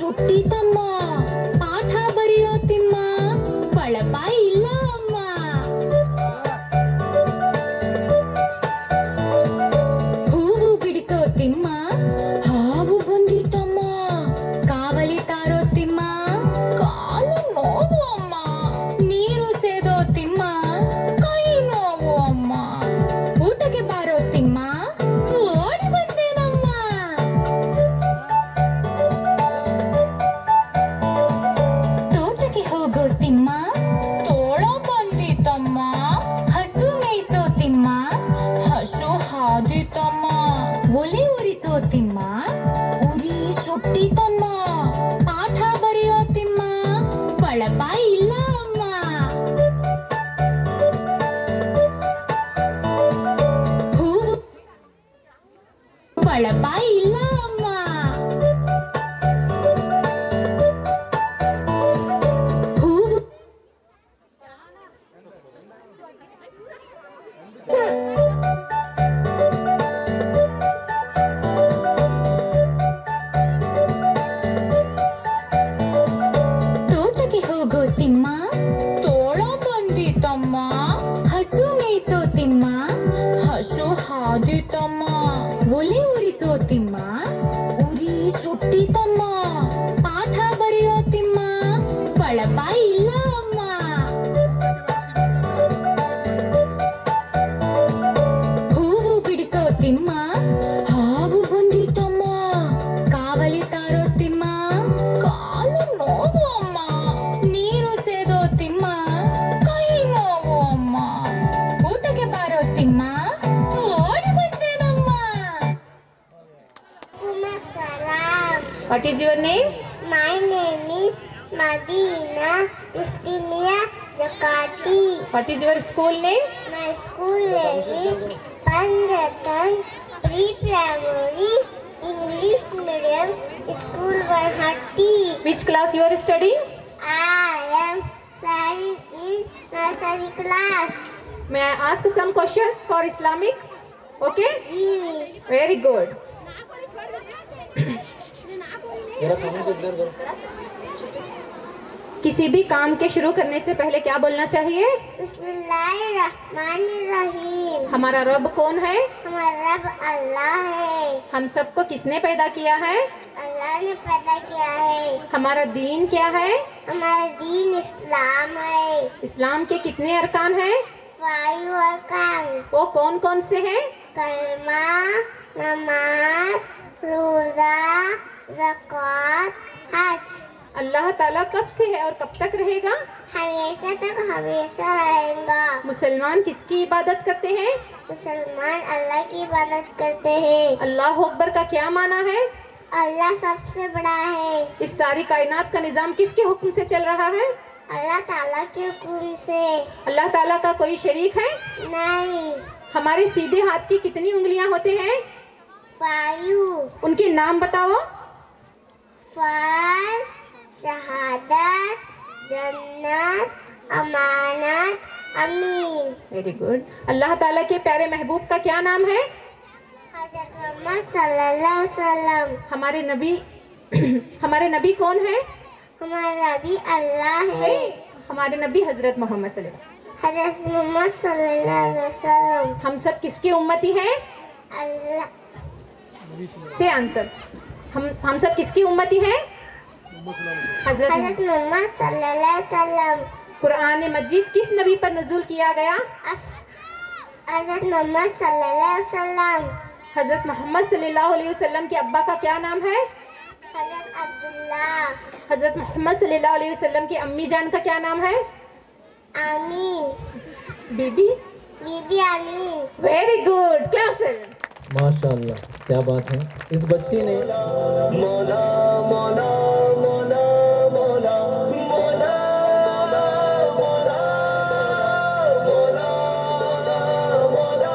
Speaker 10: ಸುಟ್ಟಿತಮ್ಮ ಪಾಠ ಬರೆಯೋತಿಮ್ಮ ಬಳಪ ಇಲ್ಲ ಅಮ್ಮ ಹೂವು ಬಿಡಿಸೋತಿಮ್ಮ ಹಾವು ಬಂದಿತಮ್ಮ ಕಾವಲಿ ತಾರೋತಿಮ್ಮ ಕಾಲು ನೋವು ಅಮ್ಮ ನೀರು ಸೇದೋತಿಮ್ಮ ಕೈ ನೋವು ಅಮ್ಮ ಊಟಕ್ಕೆ ಬಾರೋತಿಮ್ಮ ಓಡಿ ಬಂದೇನಮ್ಮ ತೋಟಕ್ಕೆ ಹೋಗೋತಿಮ್ಮ ತೋಳ ಬಂದಿತಮ್ಮ ಹಸು ಮೇಯ್ಸೋತಿಮ್ಮ ಹಸು ಹಾದಿತಮ್ಮ ಒಲೆ ಉರಿಸೋತಿಮ್ಮ ಉರಿ ಸುಟ್ಟಿತಮ್ಮ ಪಾಠ ಬರೆಯೋತಿಮ್ಮ ಬಳಪ ಇಲ್ಲ ಅಮ್ಮ ಹೂವು ಬಳಪ ಇಲ್ಲ ಅಮ್ಮ ಹೂವು ತೋಟಕ್ಕೆ ಹೋಗೋತಿಮ್ಮ ತೋಳ ಬಂದಿತಮ್ಮ ಹಸು ಮೇಯ್ಸೋತಿಮ್ಮ ಹಸು ಹಾದಿತಮ್ಮ ಒಲೆ ಉರಿಸೋತಿಮ್ಮ ಉರಿ ಸುಟ್ಟಿತಮ್ಮ ಪಾಠ ಬರೆಯೋತಿಮ್ಮ ಬಳಪ ಇಲ್ಲ ಅಮ್ಮ ಹೂವು ಬಿಡಿಸೋತಿಮ್ಮ ಹಾವು ಬಂದಿತಮ್ಮ ಕಾವಲಿ ತಾರೋತಿಮ್ಮ ಕಾಲು ನೋವು ಅಮ್ಮ ನೀರು ಸೇದೋತಿಮ್ಮ ಕೈ ನೋವು ಅಮ್ಮ ಊಟಕ್ಕೆ ಬಾರೋತಿಮ್ಮ ಓಡಿ ಬಂದೇನಮ್ಮ
Speaker 2: Salam.
Speaker 6: What is your name?
Speaker 2: My name is Madina Istimia Zakati.
Speaker 6: What is your school name?
Speaker 2: My school name is Panjatan Pre-Primary English Medium School Varhati.
Speaker 6: Which class you are studying?
Speaker 2: I am studying in nursery class.
Speaker 6: May I ask some questions for Islamic? Okay?
Speaker 2: Ji.
Speaker 6: Very good. किसी भी काम के शुरू करने से पहले क्या बोलना चाहिए?
Speaker 2: बिस्मिल्लाहिर्रहमानिर्रहीम.
Speaker 6: हमारा रब कौन है?
Speaker 2: हमारा रब अल्लाह है.
Speaker 6: हम सबको किसने पैदा किया है?
Speaker 2: अल्लाह ने पैदा किया है.
Speaker 6: हमारा दीन क्या है?
Speaker 2: हमारा दीन इस्लाम है.
Speaker 6: इस्लाम के कितने अरकान हैं?
Speaker 2: 5 अरकान.
Speaker 6: वो कौन कौन से हैं?
Speaker 2: कलमा, नमाज, रोजा, ज़कात, हज.
Speaker 6: अल्लाह ताला कब से है और कब तक रहेगा?
Speaker 2: हमेशा तक हमेशा रहेगा.
Speaker 6: मुसलमान किसकी इबादत करते हैं?
Speaker 2: मुसलमान अल्लाह की इबादत करते हैं.
Speaker 6: अल्लाह अकबर का क्या माना है?
Speaker 2: अल्लाह सबसे बड़ा है.
Speaker 6: इस सारी कायनात का निजाम किसके हुक्म से चल रहा है?
Speaker 2: अल्लाह ताला के हुक्म से.
Speaker 6: अल्लाह ताला का कोई शरीक है?
Speaker 2: नहीं.
Speaker 6: हमारे सीधे हाथ की कितनी उंगलियां होते हैं?
Speaker 2: 5.
Speaker 6: उनके नाम बताओ.
Speaker 2: फर्ज, शहादत, जन्नत, अमानत, अमीन.
Speaker 6: Very good. अल्लाह ताला के प्यारे महबूब का क्या नाम है?
Speaker 2: हज़रत मोहम्मद सल्लल्लाहु अलैहि वसल्लम.
Speaker 6: हमारे नबी कौन है?
Speaker 2: हमारा नबी अल्लाह है.
Speaker 6: हमारे नबी हजरत मोहम्मद सल्लल्लाहु अलैहि वसल्लम.
Speaker 2: हज़रत मोहम्मद सल्लल्लाहु अलैहि वसल्लम.
Speaker 6: हम सब किसके उम्मती हैं?
Speaker 2: अल्लाह.
Speaker 6: से आंसर. हम सब किसकी उम्मती हैं?
Speaker 2: हज़रत मोहम्मद सल्लल्लाहु अलैहि वसल्लम.
Speaker 6: कुरान मजीद किस नबी पर नज़ूल किया गया?
Speaker 2: हज़रत मोहम्मद सल्लल्लाहु अलैहि वसल्लम.
Speaker 6: हजरत मोहम्मद सल्लल्लाहु अलैहि वसल्लम के अब्बा का क्या नाम है?
Speaker 2: हज़रत अब्दुल्लाह.
Speaker 6: हजरत मोहम्मद सल्लल्लाहु अलैहि वसल्लम की अम्मी जान का क्या नाम है?
Speaker 2: आमीन.
Speaker 6: बीबी.
Speaker 2: बीबी आमीन.
Speaker 6: Very good. क्लास.
Speaker 1: माशाल्लाह, क्या बात है. इस बच्ची ने
Speaker 9: मौला मौला मौला मौला मौला मौला मौला मौला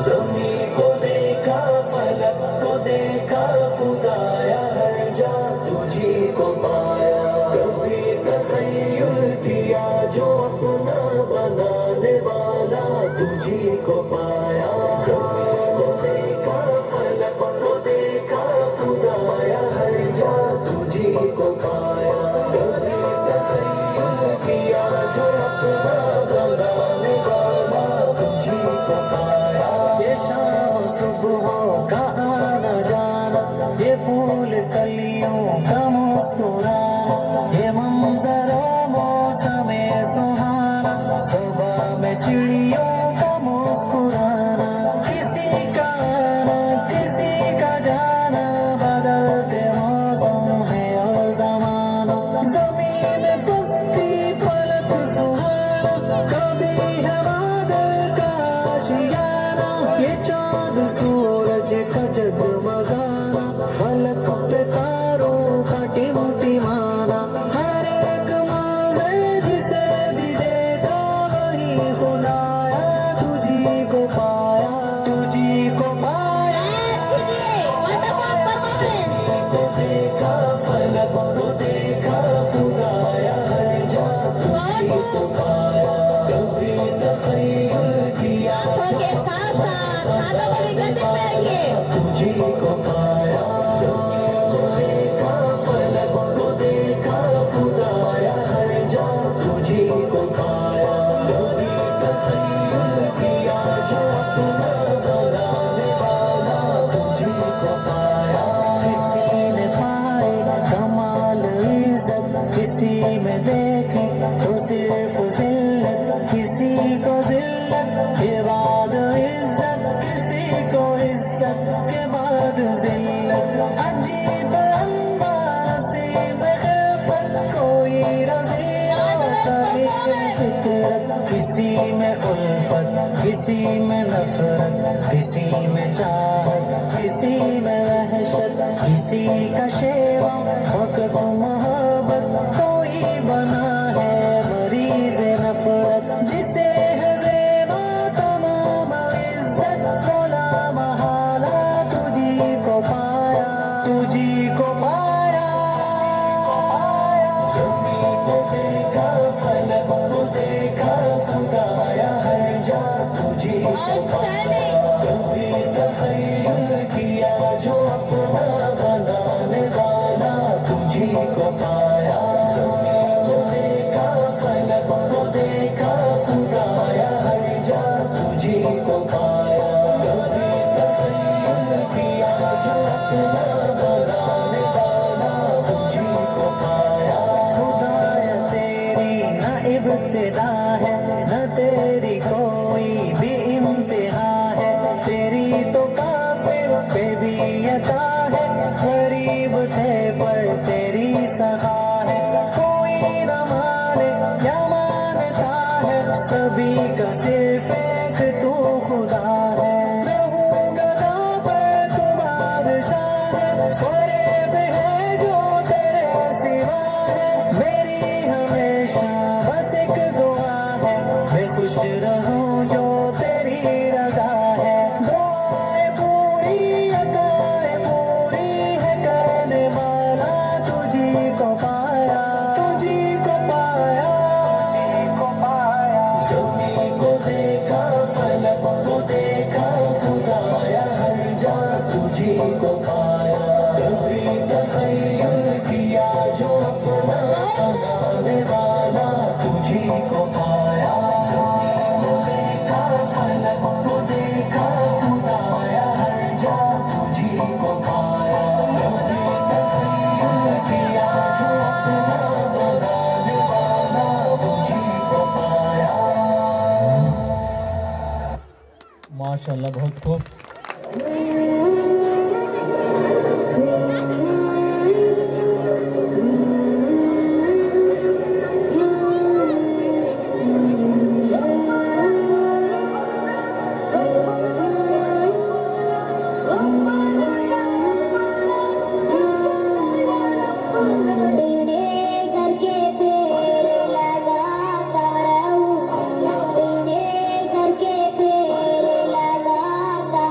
Speaker 9: ज़मीं को देखा, फलक को देखा, खुदाया हर जा तुझी को पाया. कभी तख़य्युल किया जो अपना बनाने वाला तुझी को पाया. ज़मीं को देखा, फलक को देखा, खुदाया हर जा हाथों को भी गर्दिश में रखिए। तुझी को पाया ज़मीन को देखा फलक को देखा खुदाया हर जा तुझी को पाया कभी तखय्युल किया जो अपना बनाने वाला तुझी को पाया। किसी ने पाए कमाल इज्जत किसी में देखे तो सिर्फ जिल्लत किसी को जिल्लत के बाद इज्जत किसी को इज्जत के बाद जिल्लत अजीब अंदाज़ में ग़िरबत कोई रज़िया फितरत किसी में उल्फत किसी में नफरत किसी में चाहत किसी में वहशत किसी का शेवा वक़्त मोहब्बत कोई बना है मरीज़ नफरत जिसे है ज़ेबा तमाम इज़्ज़त मौला महाला तुझी को पाया तुझी को पाया। ज़मीं को देखा फलक को देखा खुदाया हर जा तुझी को पाया कभी तखय्युल किया जो अपना बनाने वाला तुझी को पाया। ज़मीं को देखा फलक को देखा खुदाया हर जा तुझी को पाया कभी तखय्युल किया जो अपना बनाने वाला तुझी को पाया। खुदाया तेरी न इब्तिदा है न तेरी कोई भी इम्तिहा है तेरी तो काफिर पे भी अता है गरीब थे पर तेरी सखा है कोई न माने या मानता है सभी का सिर्फ एक तू खुदा है। मैं हूँ गदा पर तू बादशाह है फरेब है जो तेरे सिवा है मेरी हमेशा बस एक दुआ है मैं खुश रहूं जो तेरी रजा है। दुआएं पूरी अताएं पूरी है करने वाला तुझी को पाया तुझी को पाया तुझी को पाया। ज़मीं को देखा फलक को देखा खुदाया हर जा तुझी को पाया कभी तखय्युल किया जो अपना बनाने वाला तुझी को पाया। ज़मीं को देखा फलक को देखा खुदाया हर जा तुझी को पाया कभी तखय्युल किया जो अपना बनाने वाला तुझी को पाया।
Speaker 1: माशाल्लाह बहुत खूब।
Speaker 2: तेरे घर के पेड़ लगाता रहूं तेरे घर के पेड़ लगाता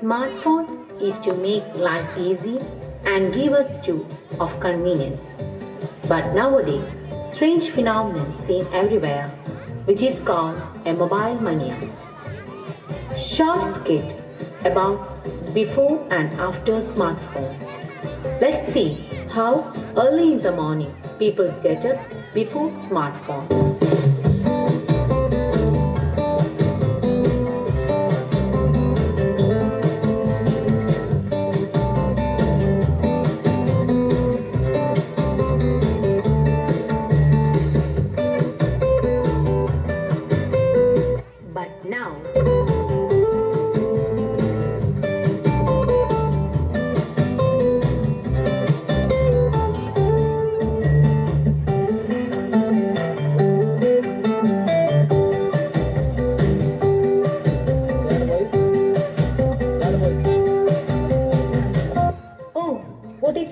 Speaker 11: Smartphone is to make life easy and give us too of convenience. But nowadays, strange phenomenon seen everywhere, which is called a mobile mania. Short skit about before and after smartphone. Let's see how early in the morning people get up before smartphone.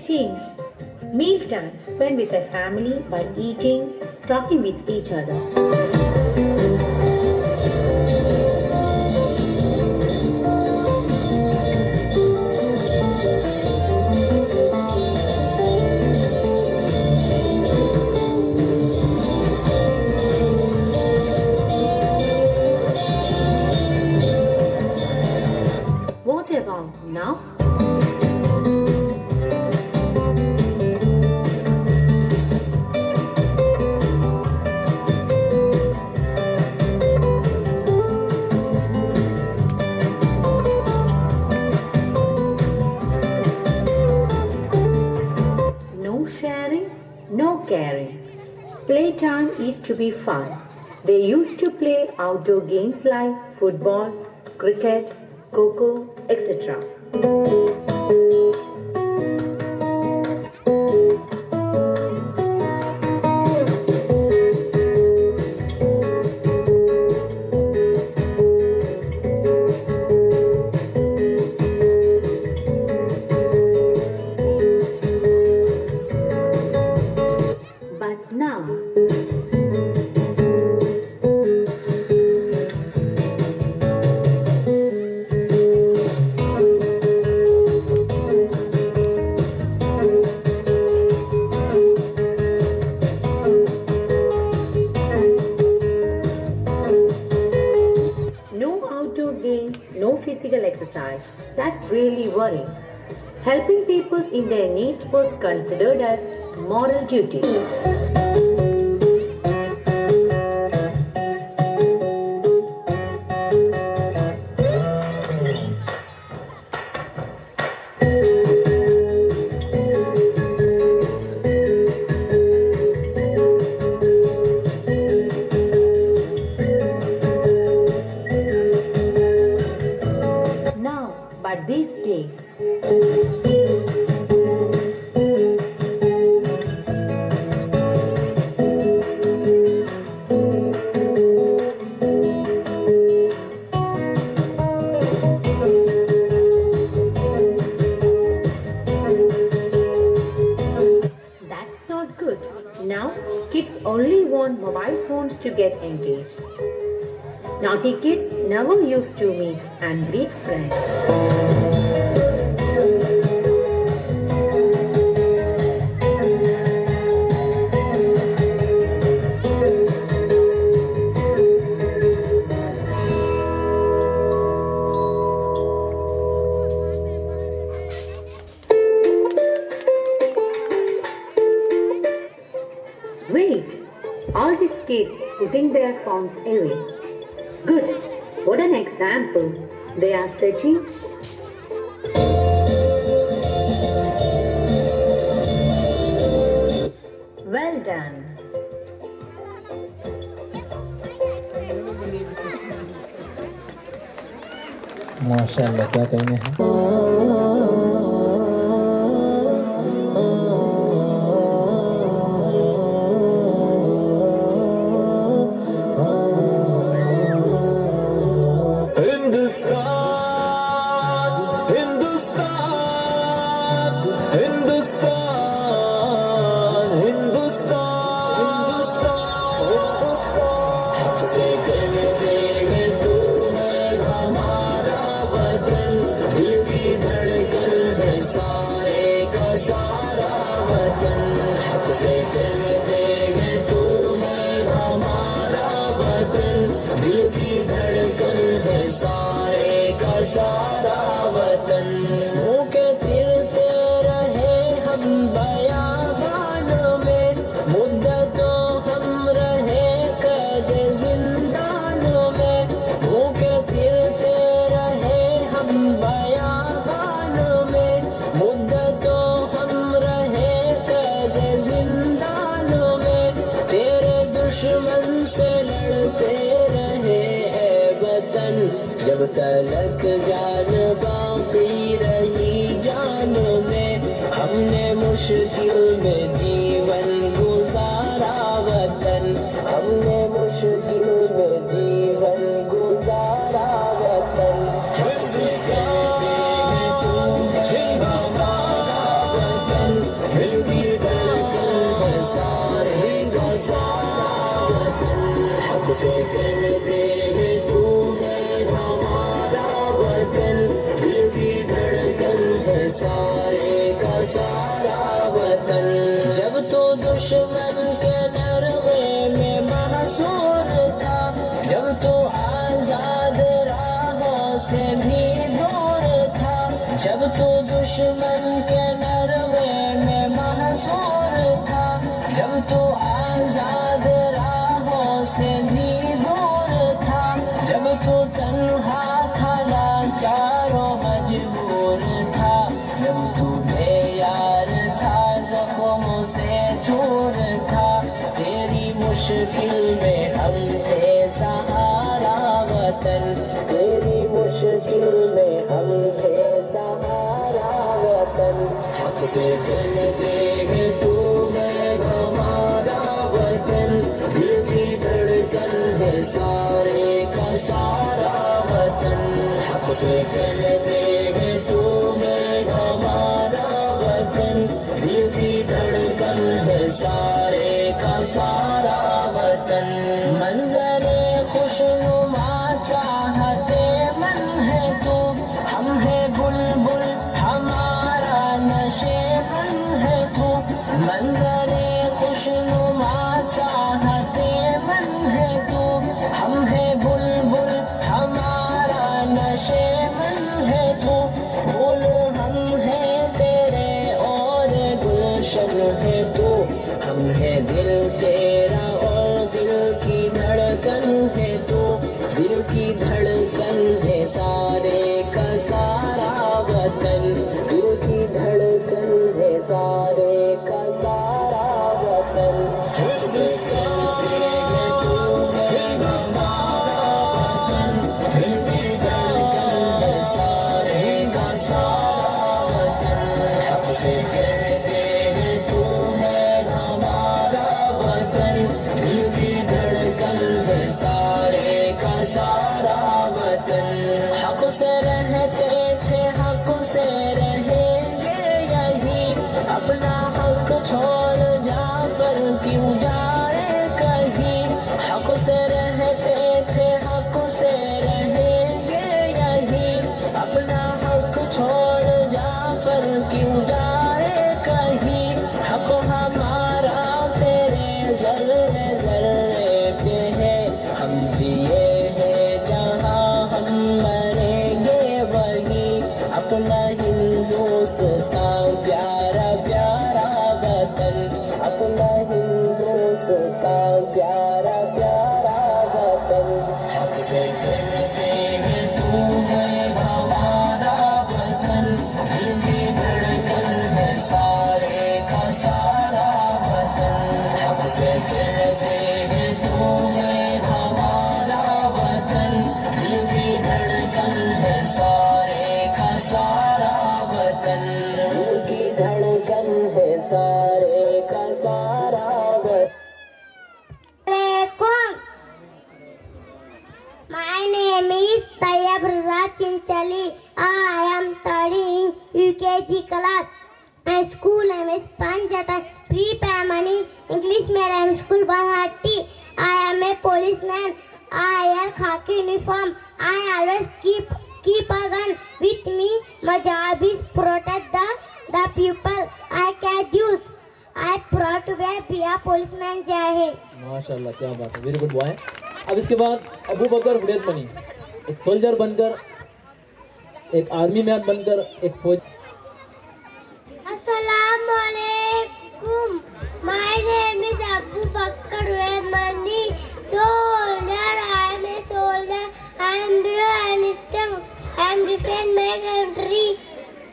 Speaker 11: Change. Mealtime spent with a family by eating, talking with each other. What about now? No caring. Playtime is to be fun. They used to play outdoor games like football, cricket, coco, etc. No physical exercise. That's really worrying. Helping people in their needs was considered as moral duty. But these days, that's not good. Now, kids only want mobile phones to get engaged. Naughty kids never used to meet and greet friends. Wait, all these kids putting their phones away. Good, what an example they are setting. Well done.
Speaker 1: माशाल्लाह, क्या कहने हैं।
Speaker 9: जब तलक जान बाकी रही जान में, हमने मुश्किल में जीवन गुजारा वतन, हमने मुश्किल में जीवन गुजारा वतन। जब तो दुश्मन के नरवे में महसूर था, जब तो आजाद राहों से भी दूर था, जब तो दुश्मन के नरवे में महसूर था, जब तो आजाद राहों से भी दूर था, जब तो तन्हा था लाचारो मजबूर था, जब तू बेयार था ज़ख्मों से दूर था, तेरी मुश्किल में हम थे सहारा वतन, तेरी मुश्किल में हम थे सहारा वतन। हक से दिल दे तू है हमारा वतन, दिल की धड़कन है सारे का सारा वतन। हक से दिल दे तू है हमारा वतन, दिल की धड़कन है सारे का सारा वतन। मंजरे खुशनुमा चाहते मन है तू, हम है बुलबुल हमारा नशे मन है तू। मंजरे खुशनुमा चाहते मन है तू, हम है बुलबुल हमारा नशे मन है तू। फूल हम है तेरे और गुलशन है तू, हम है दिल तेरा और दिल की धड़कन है तू, दिल की धड़कन है सारे का सारा वतन, दिल की धड़कन है सारे का सारा वतन। हक से रहते थे हक से रहेंगे यही, अपना हक छोड़ जाकर क्यों जाए कहीं। हक से रहते थे हक से रहेंगे यही, अपना हक छोड़ जाकर क्यों जाए कहीं। हक हमारा तेरे ज़र्रे ज़र्रे पे है, हम जिए अपना हिंदुस्तान प्यारा प्यारा वतन, अपना हिंदुस्तान प्यारा प्यारा वतन हमसे कहते हैं तू है हमारा वतन दिल की धड़कन है सारे का सारा वतन हमसे कहते हैं तू है हमारा वतन दिल की धड़कन है सारे का सारा वतन दिल की धड़कन है सारे का सारा वतन
Speaker 2: My name is Tayyab Raza Chinchali. I am studying UKG class. My school name is Panjatan Pre-Primary English Medium School Banhatti. I am a policeman. I wear khaki uniform. I always keep a gun with me. My job is protect the people. I catch youth. I proud to be a policeman. Jai Hind.
Speaker 1: माशाल्लाह, क्या बात है, very good boy. अब इसके बाद अबू बकर हुडैद बनी, एक soldier बनकर, एक आर्मी मैन बनकर, एक फौज।
Speaker 2: Assalamu alaikum. My name is Abu Bakr Hudaid Mani. Soldier, I am a soldier. I am brave and strong. I am defend my country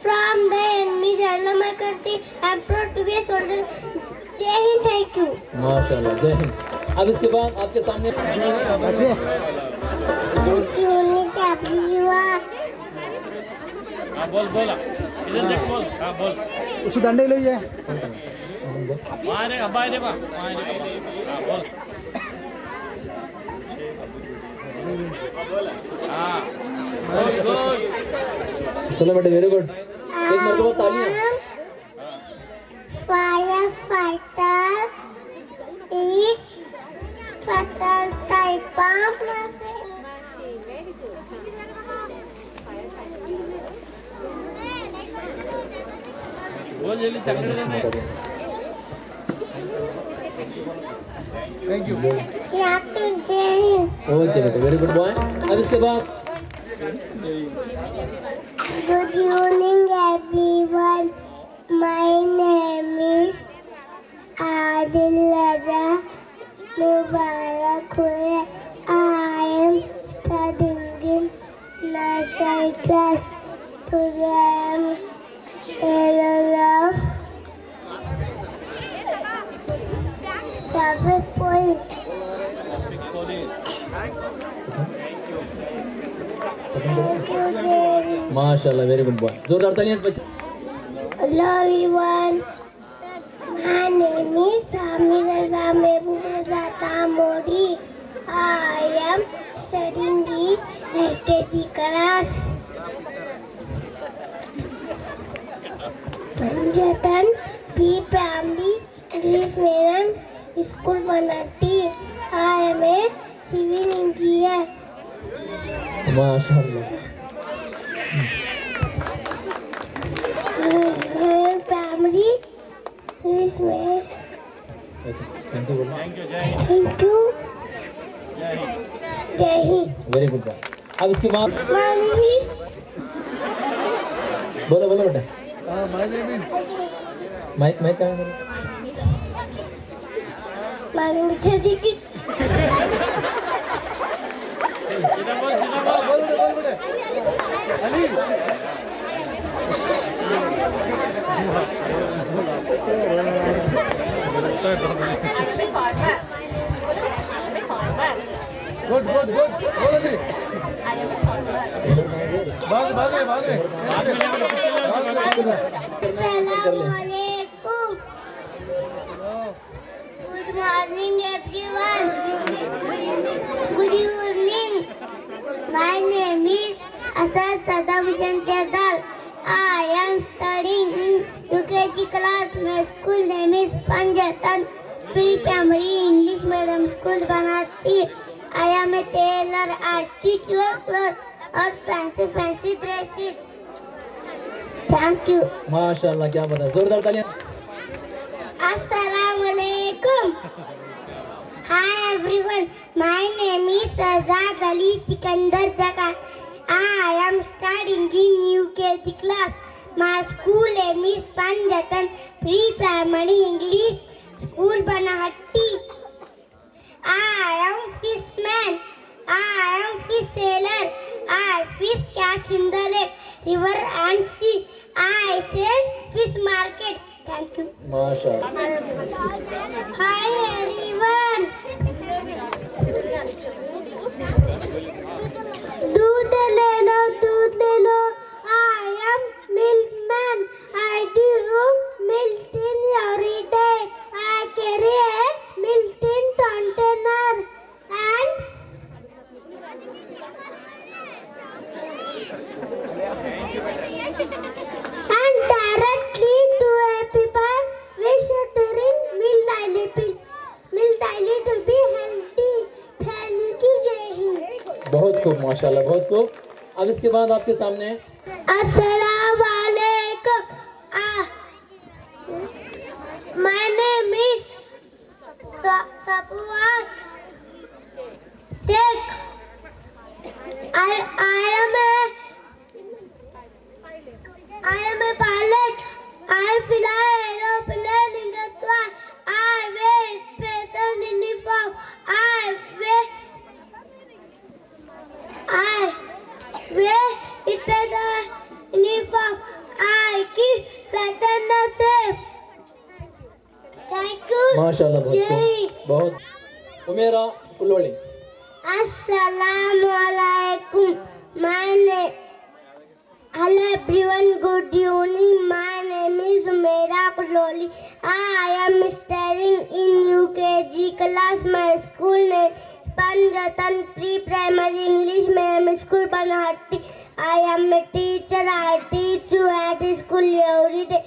Speaker 2: from the enemy. I love my country. I am proud to be a soldier. Jai Hind, thank you.
Speaker 1: माशाल्लाह, जय हिंद। अब इसके बाद आपके सामने
Speaker 12: बोल बोला इधर देख बोल बोल
Speaker 3: उसी दंडे ले जाए
Speaker 12: मारे अब्बा दे बा मारे बोल गुड
Speaker 1: चलो बेटे, वेरी गुड। एक मरतबा तालियां।
Speaker 2: Firefighter is fatal type of
Speaker 12: बोल जल्दी चक्कर दे
Speaker 3: थैंक यू
Speaker 1: ओके बेटे, वेरी गुड बॉय। अब इसके बाद
Speaker 2: Good evening everyone. My name is Adil Raza Mubarak Hue. I am studying in nursery class. Today I am sharing of traffic police.
Speaker 1: माशाल्लाह, very good boy. जोरदार तालियां बच्चे।
Speaker 2: Hello everyone. My name is Samir Raza Mehboob Modi. I am studying in LKG class. Panjatan Pre-Primary English Medium School Banhatti. I am a civil engineer.
Speaker 1: माशाल्लाह।
Speaker 2: Primary English Medium.
Speaker 1: Thank you.
Speaker 2: Thank you. Jai Hind.
Speaker 1: Very good boy. अब इसके बाद
Speaker 2: Mami.
Speaker 1: बोलो बोलो बेटा।
Speaker 8: My name is
Speaker 1: mic कहाँ है?
Speaker 2: Mami Sadiq.
Speaker 8: बोल बेटे अली गुड गुड गुड बोल अली बाद में
Speaker 2: Assalamualaikum. Good morning everyone. Good evening. My name is Asad Saddam Hussain Sardar. I am studying in UKG class. My school name is Panjatan Pre-Primary English Medium School Banhatti. I am a tailor. I stitch your clothes or fancy dresses. Thank you.
Speaker 1: माशाल्लाह, क्या बात है, जोरदार तालियां।
Speaker 2: Assalamualaikum. Hi everyone. My name is Azad Ali Sikandar Jaka. I am studying in UKG class. My school name is Panjatan Pre-Primary English School Banhatti. sailor. I fish catch in the lake, river and sea. I said fish market. Thank you.
Speaker 1: माशाल्लाह।
Speaker 2: Hi everyone. दूध ले लो, दूध ले लो. I am milkman. I do milk tin every day. I carry a milk tin container and directly to a people. We should drink milk daily to be healthy. Thank you, Jai Hind.
Speaker 1: बहुत खूब माशाल्लाह, बहुत खूब। अब इसके बाद आपके सामने
Speaker 2: Assalamu alaikum. My name is Safwan Sheikh. I am a pilot. I fly aeroplane in the sky. I wear special uniform. I wear special uniform. I keep Prathana safe. Thank you.
Speaker 1: माशाल्लाह, बहुत खूब, बहुत। Umera कुलोली।
Speaker 2: Assalamu alaikum. Hello everyone, good evening. My name is Umaira Kuloli. I am studying in UKG class. My school name is Panjatan Pre-Primary English Medium School, Banahatti. I am a teacher. I teach you at school every day.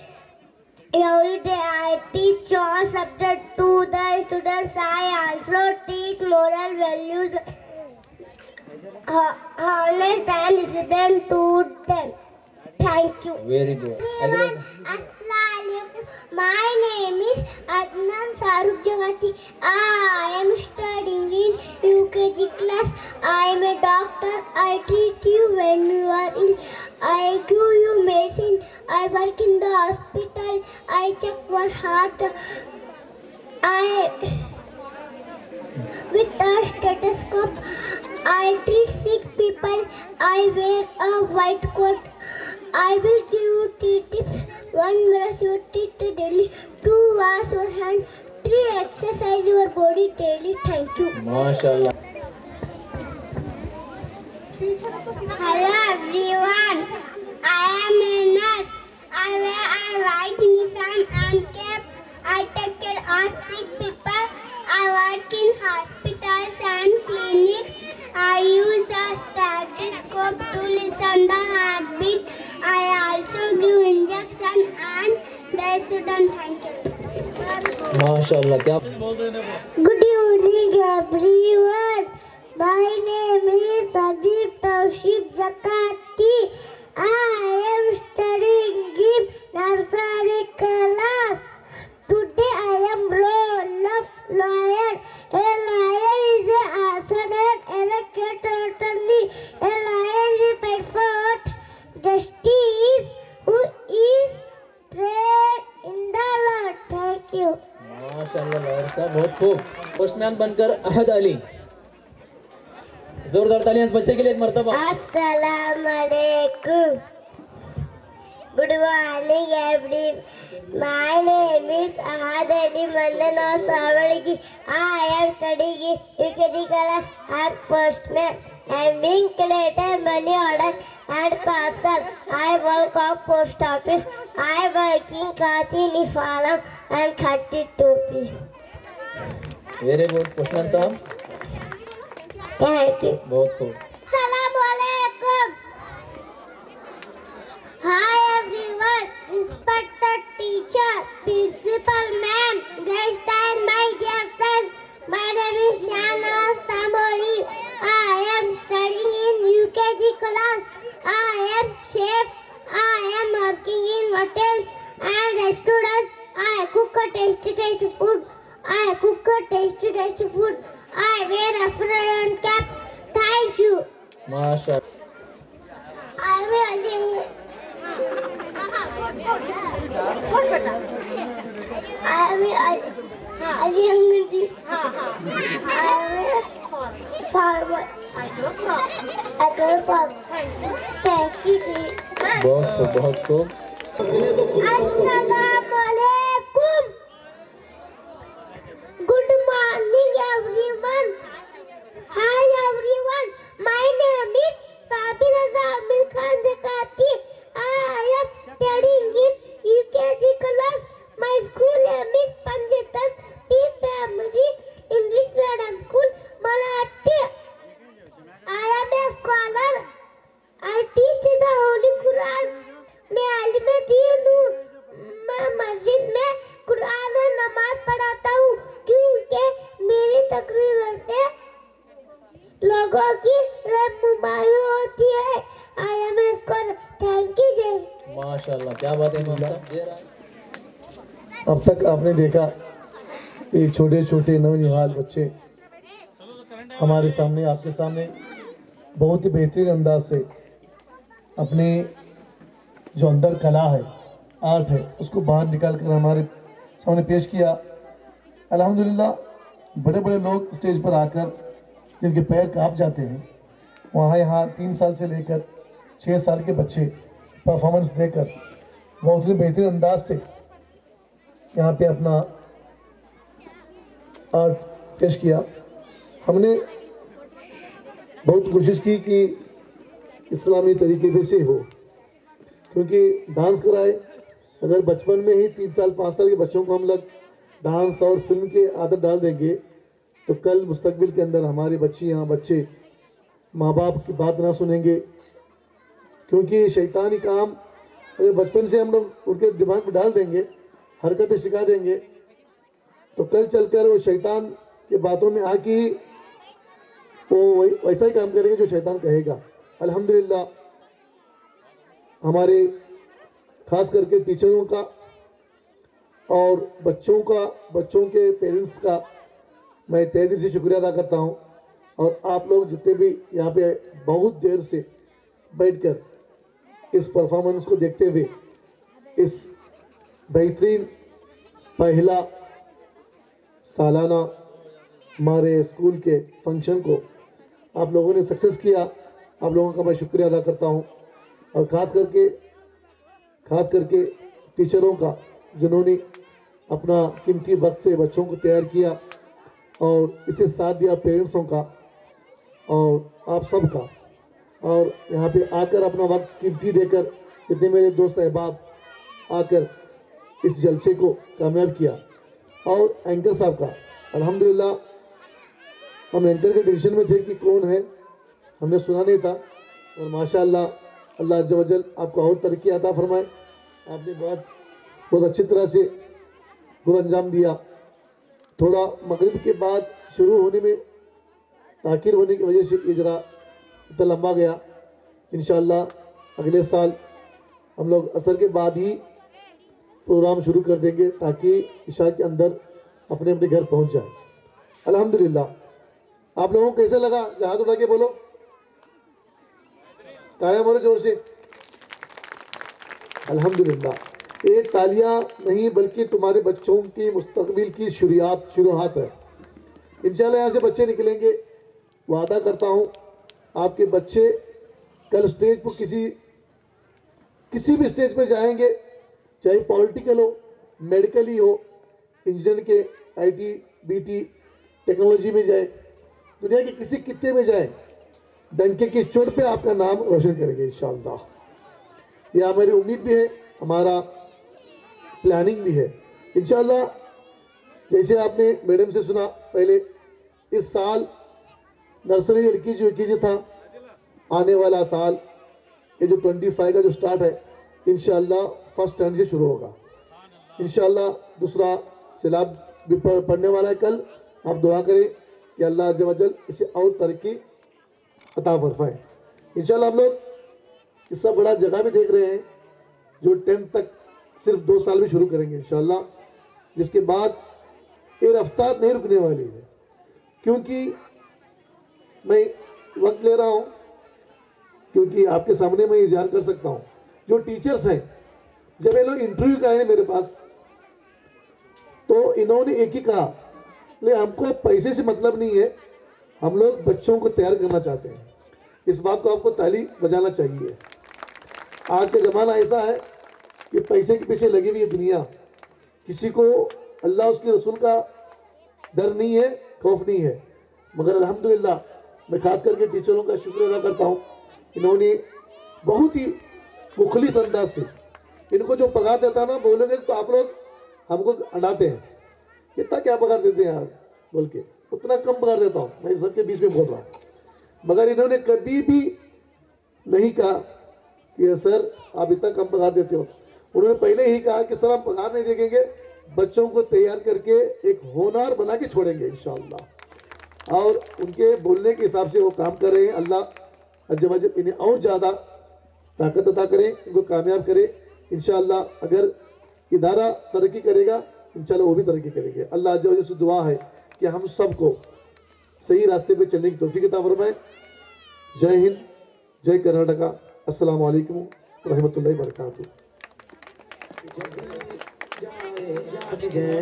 Speaker 2: Every day I teach all subjects to the students. I also teach moral values, honest and discipline to them. Thank you.
Speaker 1: Very good.
Speaker 2: My name is Adnan Saruk Jagati. I am studying in UKG class. I am a doctor. I treat you when you are ill. I give you medicine. I work in the hospital. I check for heart. With a stethoscope, I treat sick people. I wear a white coat. I will give you 3 tips. 1, brush your teeth daily. 2, wash your hands. 3, exercise your body daily. Thank you.
Speaker 1: माशाल्लाह।
Speaker 2: Hello everyone. I am a nurse. I wear a white uniform and cap. I take care of sick people. I work in hospitals and clinics. I use a stethoscope to listen the heartbeat. I also give injection and the student. Thank you.
Speaker 1: माशाल्लाह, क्या
Speaker 2: Good evening everyone. My name is Habib Tawfiq Zakati. I am studying in nursery class. Today I am role of lion. A lion is a asset and a cat totally. A lion is performed justice who is praised in the Lord. Thank you.
Speaker 1: माशाल्लाह, lawyer साहब, बहुत खूब। Postman बनकर अहद अली। जोरदार तालियां इस बच्चे के लिए एक मर्तबा।
Speaker 2: Assalamu alaikum. Good morning everyone. My name is Ahad Ali Mandana Savalgi. I am studying in UKG class. I am postman. I am being collected money order and parcel. I work at post office. I work in Khati Nifaram and Khati Topi.
Speaker 1: Very good postman साहब,
Speaker 2: Thank you.
Speaker 1: बहुत खूब।
Speaker 2: Assalamu alaikum. Hi everyone, respected teacher, principal ma'am, guest and my dear friends. My name is Shanaz Tamori. I am studying in UKG class. I am chef. I am working in hotels and restaurants. I cook a tasty food. I wear a apron cap. Thank you.
Speaker 1: माशाल्लाह।
Speaker 2: I doctor thank you ji.
Speaker 1: बहुत खूब।
Speaker 2: अस्सलामुअलैकुम। Good morning everyone. Hi everyone, my name is Sabir Raza Aamir Khan Zakati. I am studying in UKG class. My school name is Panjtan P primary English medium school Marathi. I am a scholar. I teach the holy Quran. मैं आलिम दीन हूँ। मैं मस्जिद में कुरान और नमाज पढ़ाता हूँ क्योंकि मेरी तकरीरों से लोगों की रहनुमाई होती है। I am a scholar. Thank you ji.
Speaker 1: माशाल्लाह, क्या बात है इमाम साहब।
Speaker 8: अब तक आपने देखा ये छोटे छोटे नौनिहाल बच्चे हमारे सामने, आपके सामने बहुत ही बेहतरीन अंदाज से अपने जो अंदर कला है, आर्ट है, उसको बाहर निकाल कर हमारे सामने पेश किया। अल्हम्दुलिल्लाह बड़े बड़े लोग स्टेज पर आकर जिनके पैर कांप जाते हैं, वहाँ यहाँ 3 साल से लेकर 6 साल के बच्चे परफॉर्मेंस देकर बहुत ही बेहतरीन अंदाज से यहाँ पे अपना आर्ट पेश किया। हमने बहुत कोशिश की कि इस्लामी तरीके से हो, क्योंकि डांस कराए अगर बचपन में ही 3 साल 5 साल के बच्चों को हम लोग डांस और फिल्म के आदत डाल देंगे तो कल मुस्तकबिल के अंदर हमारे बच्चे माँ बाप की बात ना सुनेंगे, क्योंकि शैतानी काम अगर बचपन से हम लोग उनके दिमाग में डाल देंगे, हरकतें सिखा देंगे, तो कल चलकर वो शैतान की बातों में आके वो वैसा ही काम करेंगे जो शैतान कहेगा। अल्हम्दुलिल्लाह हमारे खास करके टीचरों का और बच्चों के पेरेंट्स का मैं तहे दिल से शुक्रिया अदा करता हूँ। और आप लोग जितने भी यहाँ पे बहुत देर से बैठकर इस परफॉर्मेंस को देखते हुए इस बेहतरीन पहला सालाना हमारे स्कूल के फंक्शन को आप लोगों ने सक्सेस किया, आप लोगों का मैं शुक्रिया अदा करता हूँ। और ख़ास करके टीचरों का जिन्होंने अपना कीमती वक्त से बच्चों को तैयार किया और इसे साथ दिया, पेरेंट्सों का और आप सब का, और यहाँ पे आकर अपना वक्त कीमती देकर जितने मेरे दोस्त अहबाब आकर इस जलसे को कामयाब किया। और एंकर साहब का अल्हम्दुलिल्लाह हम एंकर के टेंशन में थे कि कौन है, हमने सुना नहीं था, और माशाअल्लाह अल्लाह अज़्ज़ वजल आपको और तरक्की अता फरमाए। आपने बहुत अच्छी तरह से गुल अंजाम दिया। थोड़ा मगरिब के बाद शुरू होने में ताख़ीर होने की वजह से ये ज़रा इतना लंबा गया। इंशाअल्लाह अगले साल हम लोग असर के बाद ही प्रोग्राम शुरू कर देंगे ताकि इशा के अंदर अपने अपने घर पहुंच जाए। अल्हम्दुलिल्लाह आप लोगों को कैसे लगा? हाथ उठा के बोलो, तालियां मारो जोर से। अल्हम्दुलिल्लाह, ये तालियां नहीं बल्कि तुम्हारे बच्चों की मुस्तकबिल की शुरुआत है। इंशाल्लाह यहाँ से बच्चे निकलेंगे, वादा करता हूँ आपके बच्चे कल स्टेज पर किसी भी स्टेज पर जाएंगे, चाहे पॉलिटिकल हो, मेडिकल हो, इंजीनियर के, IT, BT, टेक्नोलॉजी में जाए, दुनिया के किसी कित्ते में जाए, डंके की चोट पे आपका नाम रोशन करेंगे इंशाअल्लाह। यह हमारी उम्मीद भी है, हमारा प्लानिंग भी है इंशाअल्लाह। जैसे आपने मैडम से सुना पहले, इस साल नर्सरी LKG UKG था, आने वाला साल ये जो 25 का जो स्टार्ट है इंशाअल्लाह फर्स्ट टर्न से शुरू होगा इंशाअल्लाह। दूसरा सिलाब भी पढ़ने वाला है कल। आप दुआ करें कि अल्लाह अज़्ज़ वजल इसे और तरक्की अता फरमाए इंशाअल्लाह। हम लोग इससे बड़ा जगह भी देख रहे हैं जो 10th तक सिर्फ 2 साल में शुरू करेंगे इंशाअल्लाह, जिसके बाद ये रफ्तार नहीं रुकने वाली है। क्योंकि मैं वक्त ले रहा हूँ, क्योंकि आपके सामने मैं इज़हार कर सकता हूँ, जो टीचर्स हैं जब ये लोग इंटरव्यू का आए मेरे पास तो इन्होंने एक ही कहा, ले हमको पैसे से मतलब नहीं है, हम लोग बच्चों को तैयार करना चाहते हैं। इस बात को आपको ताली बजाना चाहिए। आज का ज़माना ऐसा है कि पैसे के पीछे लगी हुई है दुनिया, किसी को अल्लाह उसके रसूल का डर नहीं है, खौफ नहीं है। मगर अल्हम्दुलिल्लाह मैं खास करके टीचरों का शुक्र अदा करता हूँ, इन्होंने बहुत ही मुखलिस अंदाज से, इनको जो पगार देता ना बोलेंगे तो आप लोग हमको अड़ाते हैं, कितना क्या पगार देते हैं यार बोल के, उतना कम पगार देता हूँ मैं सबके बीच में बोल रहा हूँ। मगर इन्होंने कभी भी नहीं कहा कि सर आप इतना कम पगार देते हो। उन्होंने पहले ही कहा कि सर हम पगार नहीं देंगे, बच्चों को तैयार करके एक होनहार बना के छोड़ेंगे इंशाअल्लाह। और उनके बोलने के हिसाब से वो काम कर रहे हैं। अल्लाह अज़्ज़ व जल इन्हें और ज़्यादा ताकत अता करे, इनको कामयाब करे इंशाअल्लाह। अगर इदारा तरक्की करेगा इंशाअल्लाह वो भी तरक्की करेंगे। अल्लाह अज़्ज़ व जल से दुआ है कि हम सबको सही रास्ते पे चलने की तौफीक अता फरमाए। जय हिंद, जय कर्नाटका, अस्सलाम वालेकुम रहमतुल्लाहि व बरकातहू।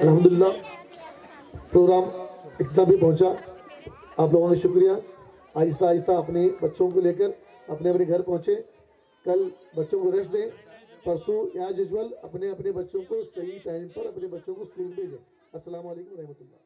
Speaker 8: अल्हम्दुलिल्लाह प्रोग्राम इतना भी पहुंचा, आप लोगों का शुक्रिया। आहिस्ता आहिस्ता अपने बच्चों को लेकर अपने अपने घर पहुंचे। कल बच्चों को रेस्ट दें, परसों एज यूजुअल अपने अपने बच्चों को सही टाइम पर अपने बच्चों को स्कूल भेजें। अस्सलाम वालेकुम रहमतुल्लाह।